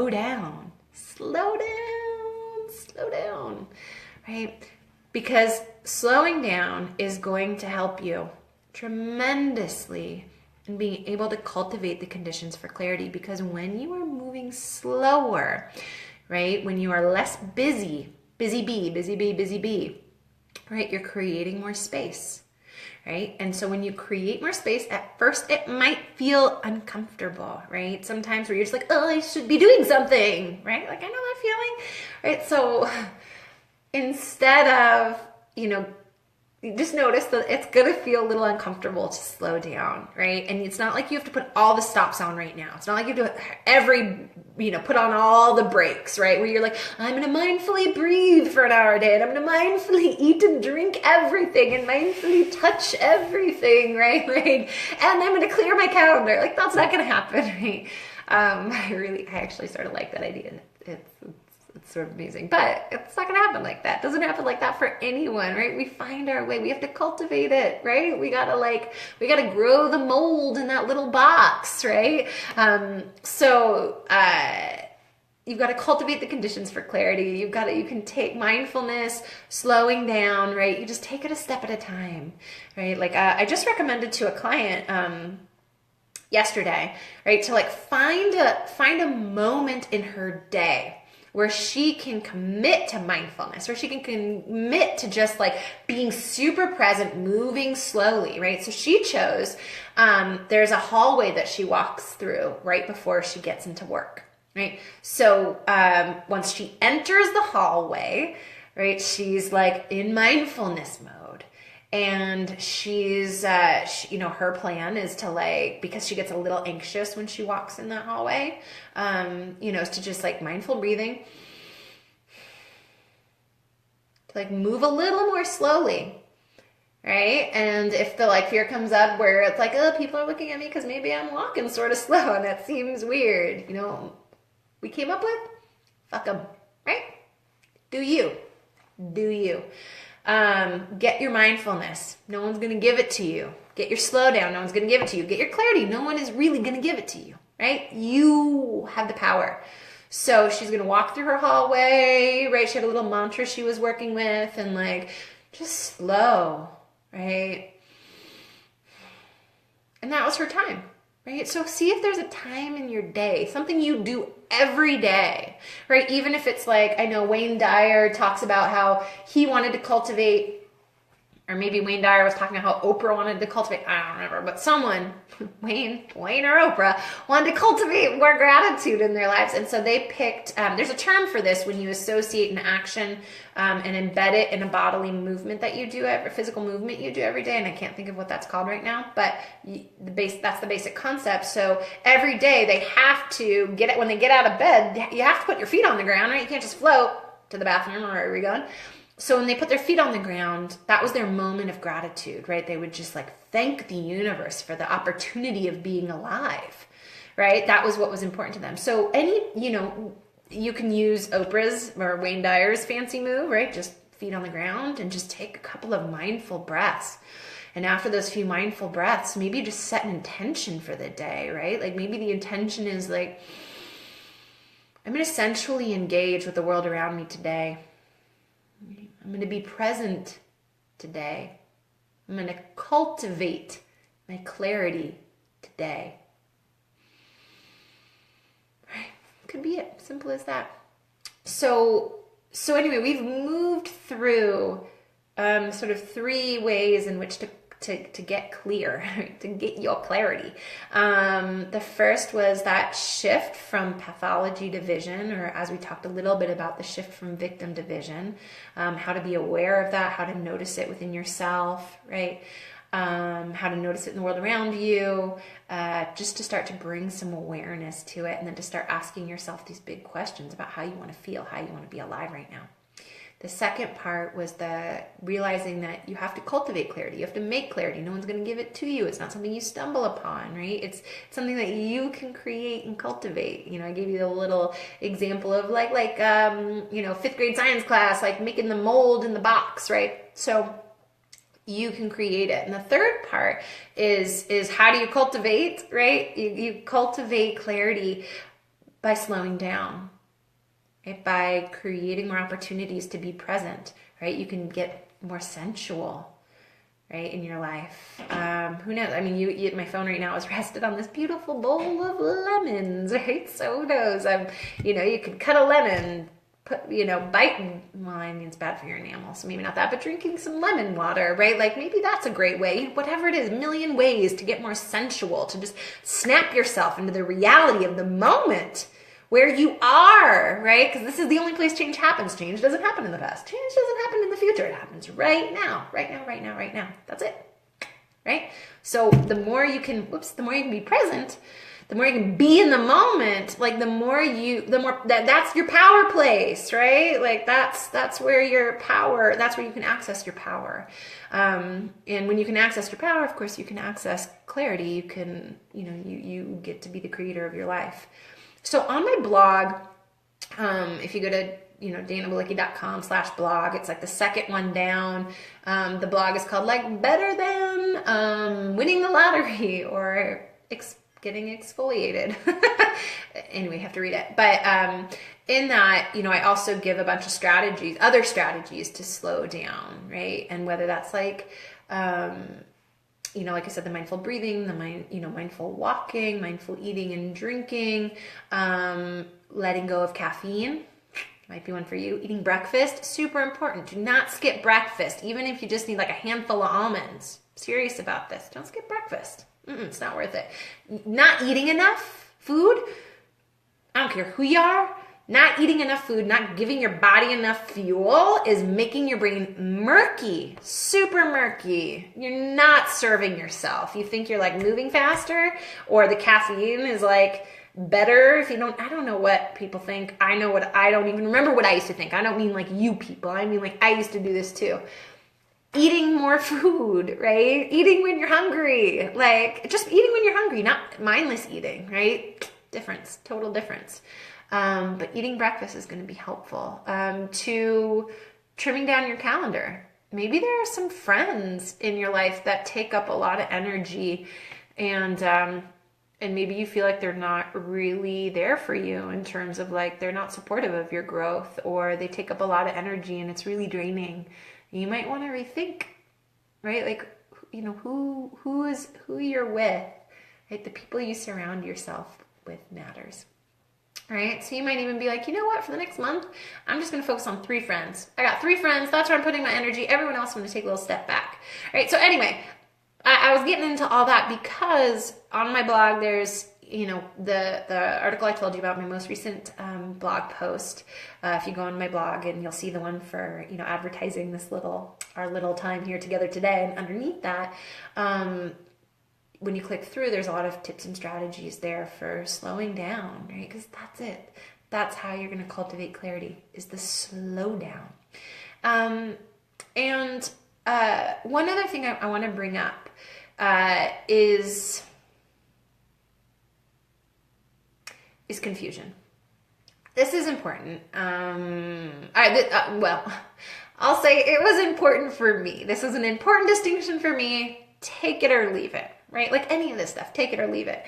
down, right? Because slowing down is going to help you tremendously and being able to cultivate the conditions for clarity. Because when you are moving slower, right, when you are less busy bee, right, you're creating more space, right? And so when you create more space, at first it might feel uncomfortable, right? Sometimes where you're just like, oh, I should be doing something, right? Like I know that feeling, right? So instead of, you know, just notice that it's going to feel a little uncomfortable to slow down, right? And it's not like you have to put all the stops on right now. It's not like you have to put on all the brakes, right? Where you're like, I'm going to mindfully breathe for an hour a day, and I'm going to mindfully eat and drink everything and mindfully touch everything, right? Like, and I'm going to clear my calendar. Like, that's not going to happen, right? I actually sort of like that idea. It's sort of amazing, but it's not going to happen like that. It doesn't happen like that for anyone, right? We find our way. We have to cultivate it, right? We got to grow the mold in that little box, right? You've got to cultivate the conditions for clarity. You can take mindfulness, slowing down, right? You just take it a step at a time, right? Like I just recommended to a client, yesterday, right? To like find a moment in her day where she can commit to mindfulness, where she can commit to just like being super present, moving slowly, right? So she chose, there's a hallway that she walks through right before she gets into work, right? So once she enters the hallway, right, she's like in mindfulness mode. And she's, her plan is to like, because she gets a little anxious when she walks in that hallway, is to just like mindful breathing, to like move a little more slowly, right? And if the like fear comes up where it's like, oh, people are looking at me because maybe I'm walking sort of slow and that seems weird, we came up with, fuck them, right? Do you. Get your mindfulness. No one's going to give it to you. Get your slow down. No one's going to give it to you. Get your clarity. No one is really going to give it to you, right? You have the power. So she's going to walk through her hallway, right? She had a little mantra she was working with, and like, just slow, right? And that was her time, right? So see if there's a time in your day, something you do every day, right? Even if it's like, I know Wayne Dyer talks about how he wanted to cultivate, or maybe Wayne Dyer was talking about how Oprah wanted to cultivate, I don't remember, but someone, Wayne or Oprah, wanted to cultivate more gratitude in their lives. And so they picked, there's a term for this when you associate an action and embed it in a bodily movement that you do, a physical movement you do every day. And I can't think of what that's called right now, but that's the basic concept. So every day they have to when they get out of bed, you have to put your feet on the ground, right? You can't just float to the bathroom or wherever you're going. So when they put their feet on the ground, that was their moment of gratitude, right? They would just like thank the universe for the opportunity of being alive, right? That was what was important to them. So you can use Oprah's or Wayne Dyer's fancy move, right? Just feet on the ground and just take a couple of mindful breaths. And after those few mindful breaths, maybe just set an intention for the day, right? Like maybe the intention is like, I'm going to sensually engage with the world around me today. I'm going to be present today. I'm going to cultivate my clarity today. Right? Could be it. Simple as that. So anyway, we've moved through sort of 3 ways in which to get clear, to get your clarity. The first was that shift from pathology to vision, or as we talked a little bit about the shift from victim to vision, how to be aware of that, how to notice it within yourself, right? How to notice it in the world around you, just to start to bring some awareness to it, and then to start asking yourself these big questions about how you want to feel, how you want to be alive right now. The second part was the realizing that you have to cultivate clarity. You have to make clarity. No one's going to give it to you. It's not something you stumble upon, right? It's something that you can create and cultivate. I gave you a little example of like 5th grade science class, like making the mold in the box, right? So you can create it. And the third part is how do you cultivate, right? You cultivate clarity by slowing down. Right? By creating more opportunities to be present, right? You can get more sensual, right, in your life. Who knows? I mean, my phone right now is rested on this beautiful bowl of lemons, right? So knows. You could cut a lemon, bite. Well, I mean, it's bad for your enamel, so maybe not that. But drinking some lemon water, right? Like maybe that's a great way. Whatever it is, a million ways to get more sensual, to just snap yourself into the reality of the moment where you are, right? Because this is the only place change happens. Change doesn't happen in the past. Change doesn't happen in the future. It happens right now, right now, right now, right now. That's it, right? So the more you can be present, the more you can be in the moment, like that's your power place, right? Like that's where your power, that's where you can access your power. And when you can access your power, of course, you can access clarity. You can, you get to be the creator of your life. So on my blog, if you go to, danabalicki.com/blog, it's like the second one down. The blog is called like Better Than Winning the Lottery or Getting Exfoliated. Anyway, you have to read it. But in that, I also give a bunch of other strategies to slow down, right? And whether that's like, like I said, the mindful breathing, mindful walking, mindful eating and drinking, letting go of caffeine, might be one for you. Eating breakfast, super important. Do not skip breakfast, even if you just need like a handful of almonds. Serious about this. Don't skip breakfast. It's not worth it. Not eating enough food, I don't care who you are, not eating enough food, not giving your body enough fuel is making your brain murky, super murky. You're not serving yourself. You think you're like moving faster, or the caffeine is like better if you don't. I don't know what people think. I don't even remember what I used to think. I don't mean like you people. I mean like I used to do this too. Eating more food, right? Eating when you're hungry. Like just eating when you're hungry, not mindless eating, right? Difference, total difference. But eating breakfast is going to be helpful. To trimming down your calendar. Maybe there are some friends in your life that take up a lot of energy, and And maybe you feel like they're not really there for you in terms of like they're not supportive of your growth, or they take up a lot of energy and it's really draining. You might want to rethink, right? Like, you know, who you're with, right? The people you surround yourself with matters. Right? So you might even be like, you know what, for the next month, I'm just going to focus on 3 friends. I got 3 friends. That's where I'm putting my energy. Everyone else, I'm going to take a little step back. Right? So anyway, I was getting into all that because on my blog, there's, you know, the article I told you about, my most recent blog post. If you go on my blog, and you'll see the one for, you know, advertising our little time here together today. And underneath that, when you click through, there's a lot of tips and strategies there for slowing down, right? Because that's it. That's how you're going to cultivate clarity, is the slow down. And one other thing I want to bring up is confusion. This is important. Well, I'll say it was important for me. This is an important distinction for me. Take it or leave it. Right? Like any of this stuff, take it or leave it.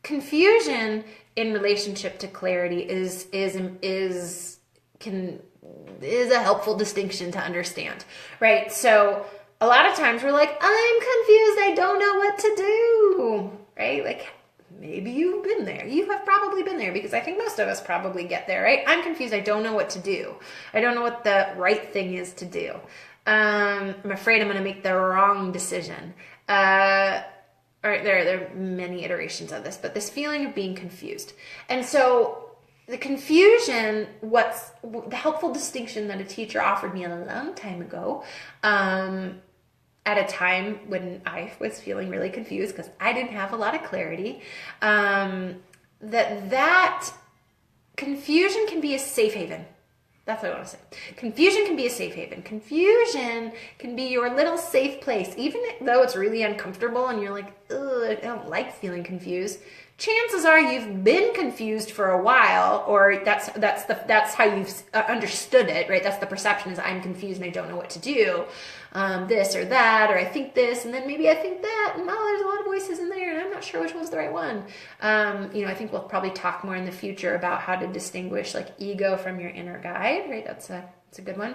Confusion in relationship to clarity is a helpful distinction to understand, right? So a lot of times we're like, I'm confused, I don't know what to do, right? Like maybe you've been there. You have probably been there, because I think most of us probably get there, right? I'm confused, I don't know what to do. I don't know what the right thing is to do. I'm afraid I'm going to make the wrong decision. Or there are many iterations of this, but this feeling of being confused. And so the confusion, what's the helpful distinction that a teacher offered me a long time ago, at a time when I was feeling really confused because I didn't have a lot of clarity, that confusion can be a safe haven. That's what I want to say. Confusion can be a safe haven. Confusion can be your little safe place. Even though it's really uncomfortable and you're like, ugh, I don't like feeling confused. Chances are you've been confused for a while, or that's how you've understood it, right? That's the perception, is I'm confused and I don't know what to do. This or that, or I think this, and then maybe I think that, and there's a lot of voices in there, and I'm not sure which one's the right one. I think we'll probably talk more in the future about how to distinguish like ego from your inner guide, right? That's a good one.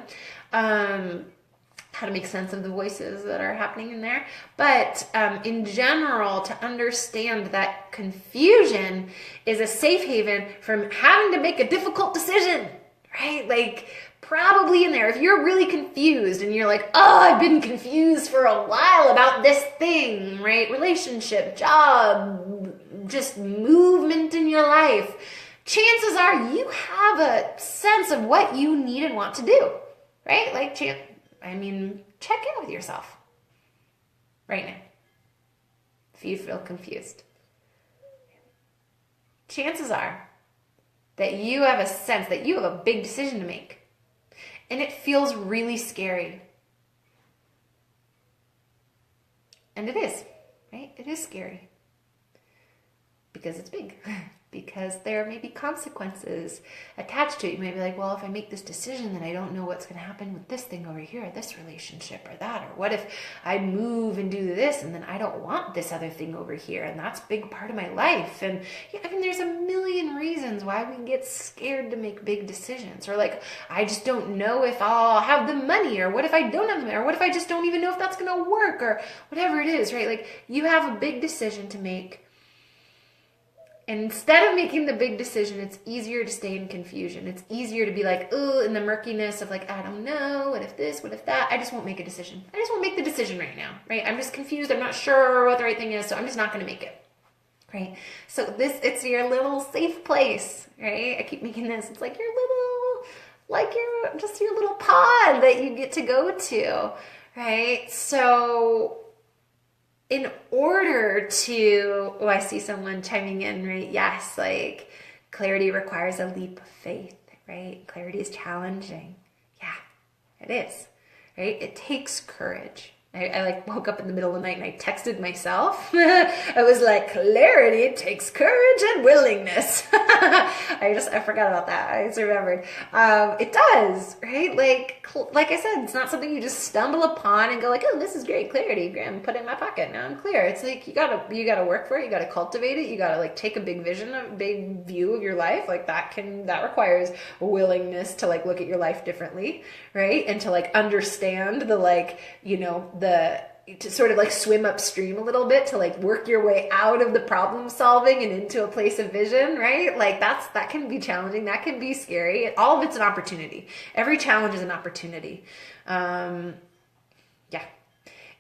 How to make sense of the voices that are happening in there. But in general, to understand that confusion is a safe haven from having to make a difficult decision, right? Like probably in there, if you're really confused and you're like, oh, I've been confused for a while about this thing, right? Relationship, job, just movement in your life. Chances are you have a sense of what you need and want to do, right? Like, check in with yourself right now if you feel confused. Chances are that you have a sense that you have a big decision to make, and it feels really scary. And it is, right? It is scary because it's big. Because there may be consequences attached to it. You may be like, well, if I make this decision, then I don't know what's going to happen with this thing over here, this relationship or that. Or what if I move and do this and then I don't want this other thing over here, and that's a big part of my life. And there's a million reasons why we get scared to make big decisions. Or like, I just don't know if I'll have the money, or what if I don't have the money, or what if I just don't even know if that's going to work, or whatever it is, right? Like, you have a big decision to make. And instead of making the big decision, it's easier to stay in confusion. It's easier to be like, oh, in the murkiness of like, I don't know, what if this, what if that? I just won't make a decision. I just won't make the decision right now, right? I'm just confused. I'm not sure what the right thing is, so I'm just not going to make it, right? So it's your little safe place, right? I keep making this. It's like your little pod that you get to go to, right? So in order to, I see someone chiming in, right? Yes, like clarity requires a leap of faith, right? Clarity is challenging. Yeah, it is, right? It takes courage. I like woke up in the middle of the night and I texted myself. I was like, clarity takes courage and willingness. I forgot about that. I just remembered. It does, right? Like I said, it's not something you just stumble upon and go like, oh, this is great clarity. Graham, put it in my pocket. Now I'm clear. It's like you gotta work for it. You gotta cultivate it. You gotta like take a big vision, a big view of your life. Like that requires willingness to like look at your life differently, right? And to like understand the like, to sort of like swim upstream a little bit, to like work your way out of the problem solving and into a place of vision, right? Like that can be challenging. That can be scary. All of it's an opportunity. Every challenge is an opportunity. Yeah.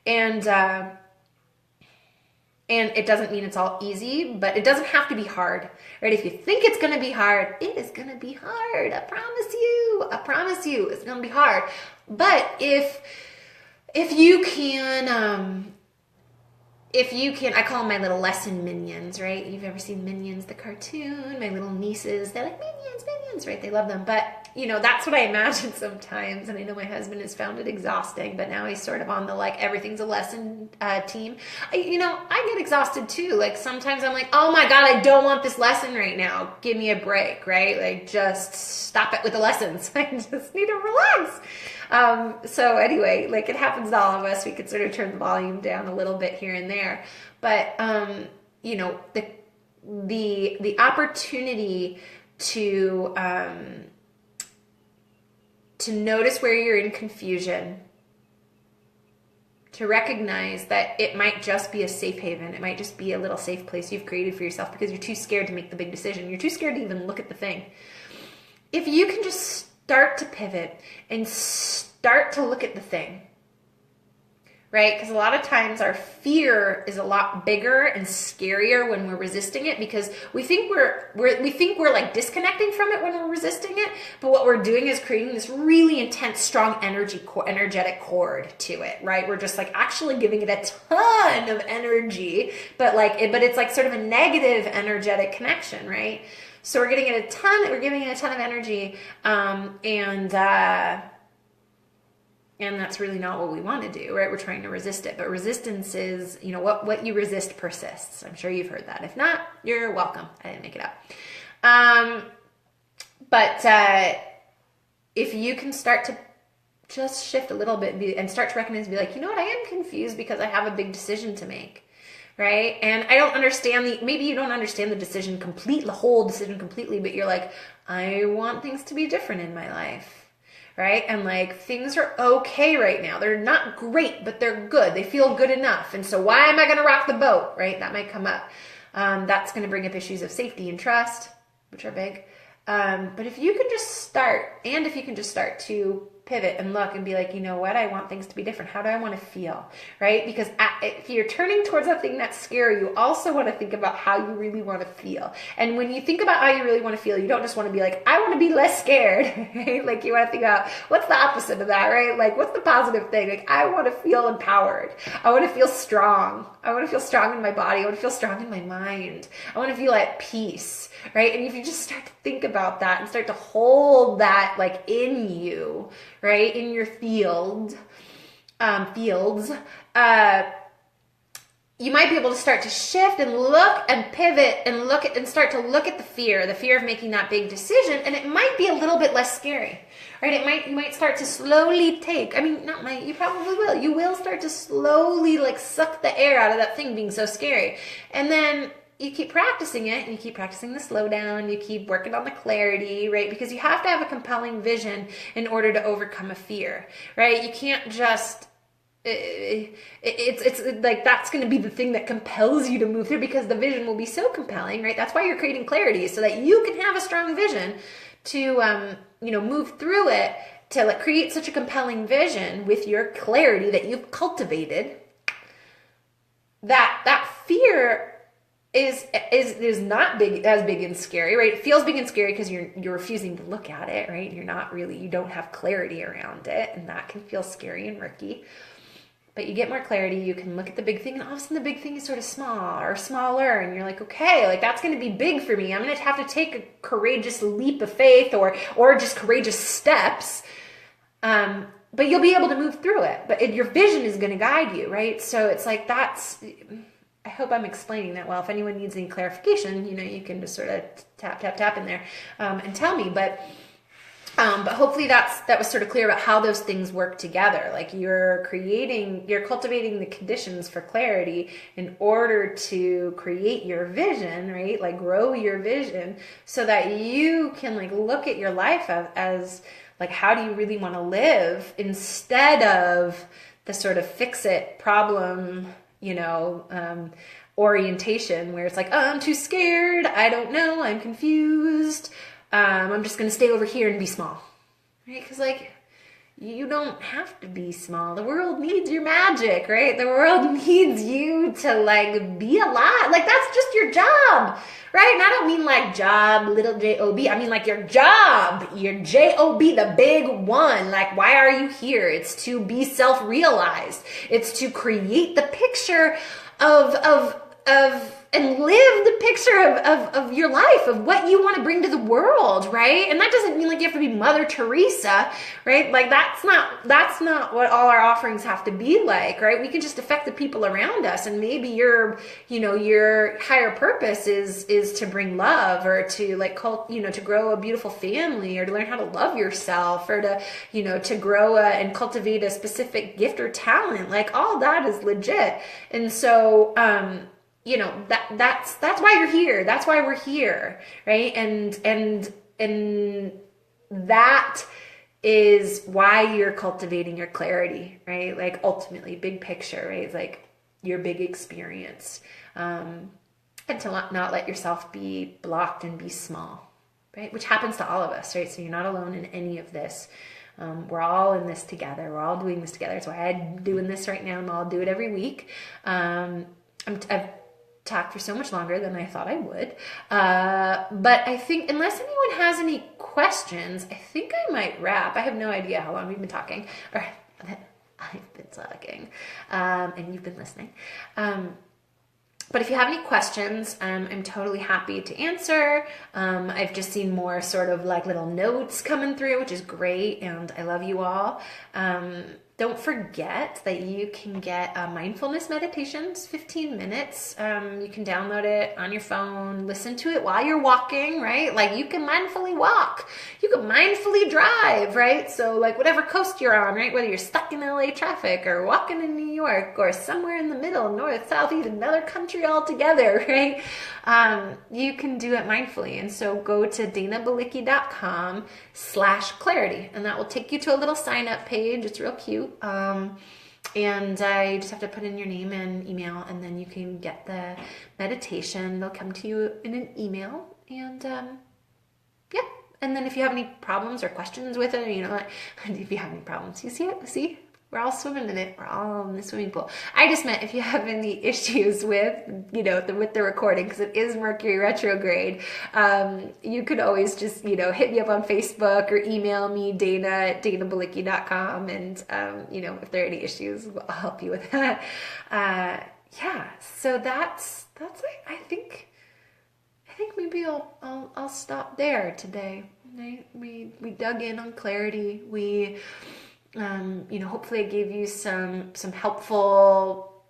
And it doesn't mean it's all easy, but it doesn't have to be hard, right? If you think it's going to be hard, it is going to be hard. I promise you, it's going to be hard. But if you can, I call them my little lesson minions, right? You've ever seen Minions, the cartoon? My little nieces, they're like, minions, right? They love them. But, that's what I imagine sometimes. And I know my husband has found it exhausting, but now he's sort of on the, like, everything's a lesson team. I get exhausted too. Like, sometimes I'm like, oh my God, I don't want this lesson right now. Give me a break, right? Like, just stop it with the lessons. I just need to relax. So anyway, like it happens to all of us. We could sort of turn the volume down a little bit here and there, but the opportunity to notice where you're in confusion, to recognize that it might just be a safe haven. It might just be a little safe place you've created for yourself because you're too scared to make the big decision. You're too scared to even look at the thing. If you can just start to pivot and start to look at the thing, right? Because a lot of times our fear is a lot bigger and scarier when we're resisting it, because we think we're like disconnecting from it when we're resisting it, but what we're doing is creating this really intense, strong energetic cord to it, right? We're just like actually giving it a ton of energy, but it's like sort of a negative energetic connection, right? So we're giving it a ton of energy, and that's really not what we want to do, right? We're trying to resist it. But resistance is, what you resist persists. I'm sure you've heard that. If not, you're welcome. I didn't make it up. But if you can start to just shift a little bit and start to recognize and be like, I am confused because I have a big decision to make. Right? And I don't understand maybe you don't understand the whole decision completely, but you're like, I want things to be different in my life. Right? And like, things are okay right now. They're not great, but they're good. They feel good enough. And so why am I going to rock the boat? Right? That might come up. That's going to bring up issues of safety and trust, which are big. But if you can just start to pivot and look and be like, I want things to be different. How do I want to feel? Right? Because if you're turning towards that thing that's scary, you also want to think about how you really want to feel. And when you think about how you really want to feel, you don't just want to be like, I want to be less scared. Right? Like you want to think about what's the opposite of that, right? Like what's the positive thing? Like I want to feel empowered. I want to feel strong. I want to feel strong in my body. I want to feel strong in my mind. I want to feel at peace. Right? And if you just start to think about that and start to hold that like in you, right? In your fields, you might be able to start to shift and look and pivot and start to look at the fear of making that big decision. And it might be a little bit less scary, right? You might start to slowly you probably will. You will start to slowly like suck the air out of that thing being so scary. And then you keep practicing it, and you keep practicing the slowdown, you keep working on the clarity, right? Because you have to have a compelling vision in order to overcome a fear, right? You can't just, it's like that's going to be the thing that compels you to move through, because the vision will be so compelling, right? That's why you're creating clarity, so that you can have a strong vision to, move through it, to like create such a compelling vision with your clarity that you've cultivated, that fear is not as big and scary, right? It feels big and scary because you're refusing to look at it, right? You don't have clarity around it, and that can feel scary and murky. But you get more clarity, you can look at the big thing, and all of a sudden the big thing is sort of small or smaller, and you're like, okay, like that's going to be big for me. I'm going to have to take a courageous leap of faith or just courageous steps. but you'll be able to move through it. But your vision is going to guide you, right? So it's like I hope I'm explaining that well. If anyone needs any clarification, you can just sort of tap in there and tell me. But hopefully that was sort of clear about how those things work together. Like you're cultivating the conditions for clarity in order to create your vision, right? Like grow your vision so that you can like look at your life as like, how do you really want to live, instead of the sort of fix it problem, orientation where it's like, oh, I'm too scared. I don't know. I'm confused. I'm just going to stay over here and be small, right? Because like, you don't have to be small. The world needs your magic, right? The world needs you to like be alive. Like that's just your job, right? And I don't mean like job, little J-O-B. I mean like your job, your J-O-B, the big one. Like, why are you here? It's to be self-realized. It's to create the picture of and live the picture of your life, of what you want to bring to the world, right? And that doesn't mean like you have to be Mother Teresa, right? Like that's not what all our offerings have to be like, right? We can just affect the people around us, and maybe your higher purpose is to bring love, or to like to grow a beautiful family, or to learn how to love yourself, or to grow and cultivate a specific gift or talent. Like all that is legit. And so that's why you're here. That's why we're here, right? And that is why you're cultivating your clarity, right? Like ultimately, big picture, right? It's like your big experience, and to not let yourself be blocked and be small, right? Which happens to all of us, right? So you're not alone in any of this. We're all in this together. We're all doing this together. That's why I'm doing this right now, and I'll do it every week. I've talked for so much longer than I thought I would. But I think unless anyone has any questions, I think I might wrap. I have no idea how long we've been talking, or I've been talking, and you've been listening. But if you have any questions, I'm totally happy to answer. I've just seen more sort of like little notes coming through, which is great, and I love you all. Don't forget that you can get mindfulness meditations, 15 minutes. You can download it on your phone, listen to it while you're walking, right? Like you can mindfully walk, you can mindfully drive, right? So like whatever coast you're on, right? Whether you're stuck in LA traffic or walking in New York or somewhere in the middle, north, south, east, another country altogether, right? You can do it mindfully. And so go to danabalicki.com/clarity, and that will take you to a little sign up page. It's real cute. And you just have to put in your name and email, and then you can get the meditation. They'll come to you in an email. And yeah. And then if you have any problems or questions with it, if you have any problems, you see it? See? We're all swimming in it. We're all in the swimming pool. I just meant if you have any issues with, with the recording, because it is Mercury retrograde, you could always just, hit me up on Facebook or email me, dana@danabalicki.com. And, if there are any issues, I'll help you with that. Yeah. So that's it. I think maybe I'll stop there today. Right? We dug in on clarity. We, hopefully I gave you some helpful,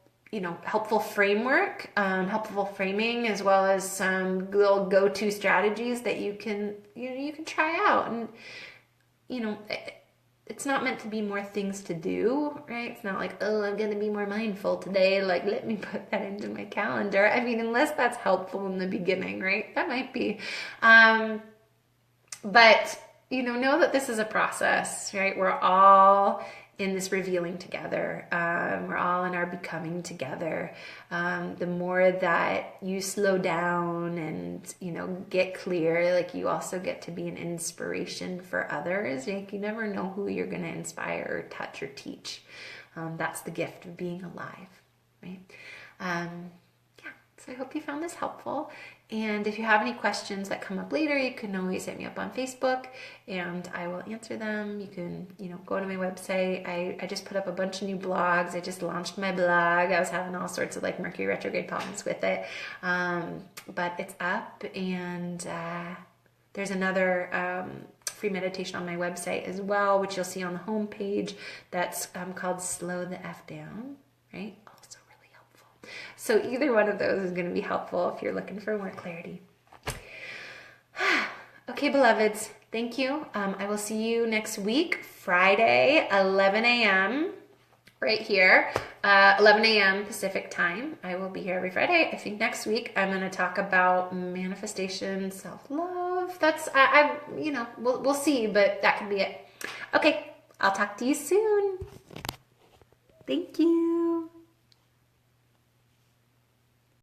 helpful framework, helpful framing, as well as some little go-to strategies that you can try out. And, it's not meant to be more things to do, right? It's not like, oh, I'm going to be more mindful today. Like, let me put that into my calendar. I mean, unless that's helpful in the beginning, right? That might be. But know that this is a process, right? We're all in this revealing together. We're all in our becoming together. The more that you slow down and, get clear, like you also get to be an inspiration for others. Like you never know who you're going to inspire or touch or teach. That's the gift of being alive, right? So I hope you found this helpful. And if you have any questions that come up later, you can always hit me up on Facebook and I will answer them. You can, go to my website. I just put up a bunch of new blogs. I just launched my blog. I was having all sorts of like Mercury retrograde problems with it. But it's up, and there's another free meditation on my website as well, which you'll see on the homepage. That's called Slow the F Down, right? Also really helpful. So either one of those is going to be helpful if you're looking for more clarity. Okay, beloveds, thank you. I will see you next week, Friday, 11 a.m. right here, 11 a.m. Pacific time. I will be here every Friday. I think next week I'm going to talk about manifestation, self-love. That's, we'll see, but that could be it. Okay, I'll talk to you soon. Thank you.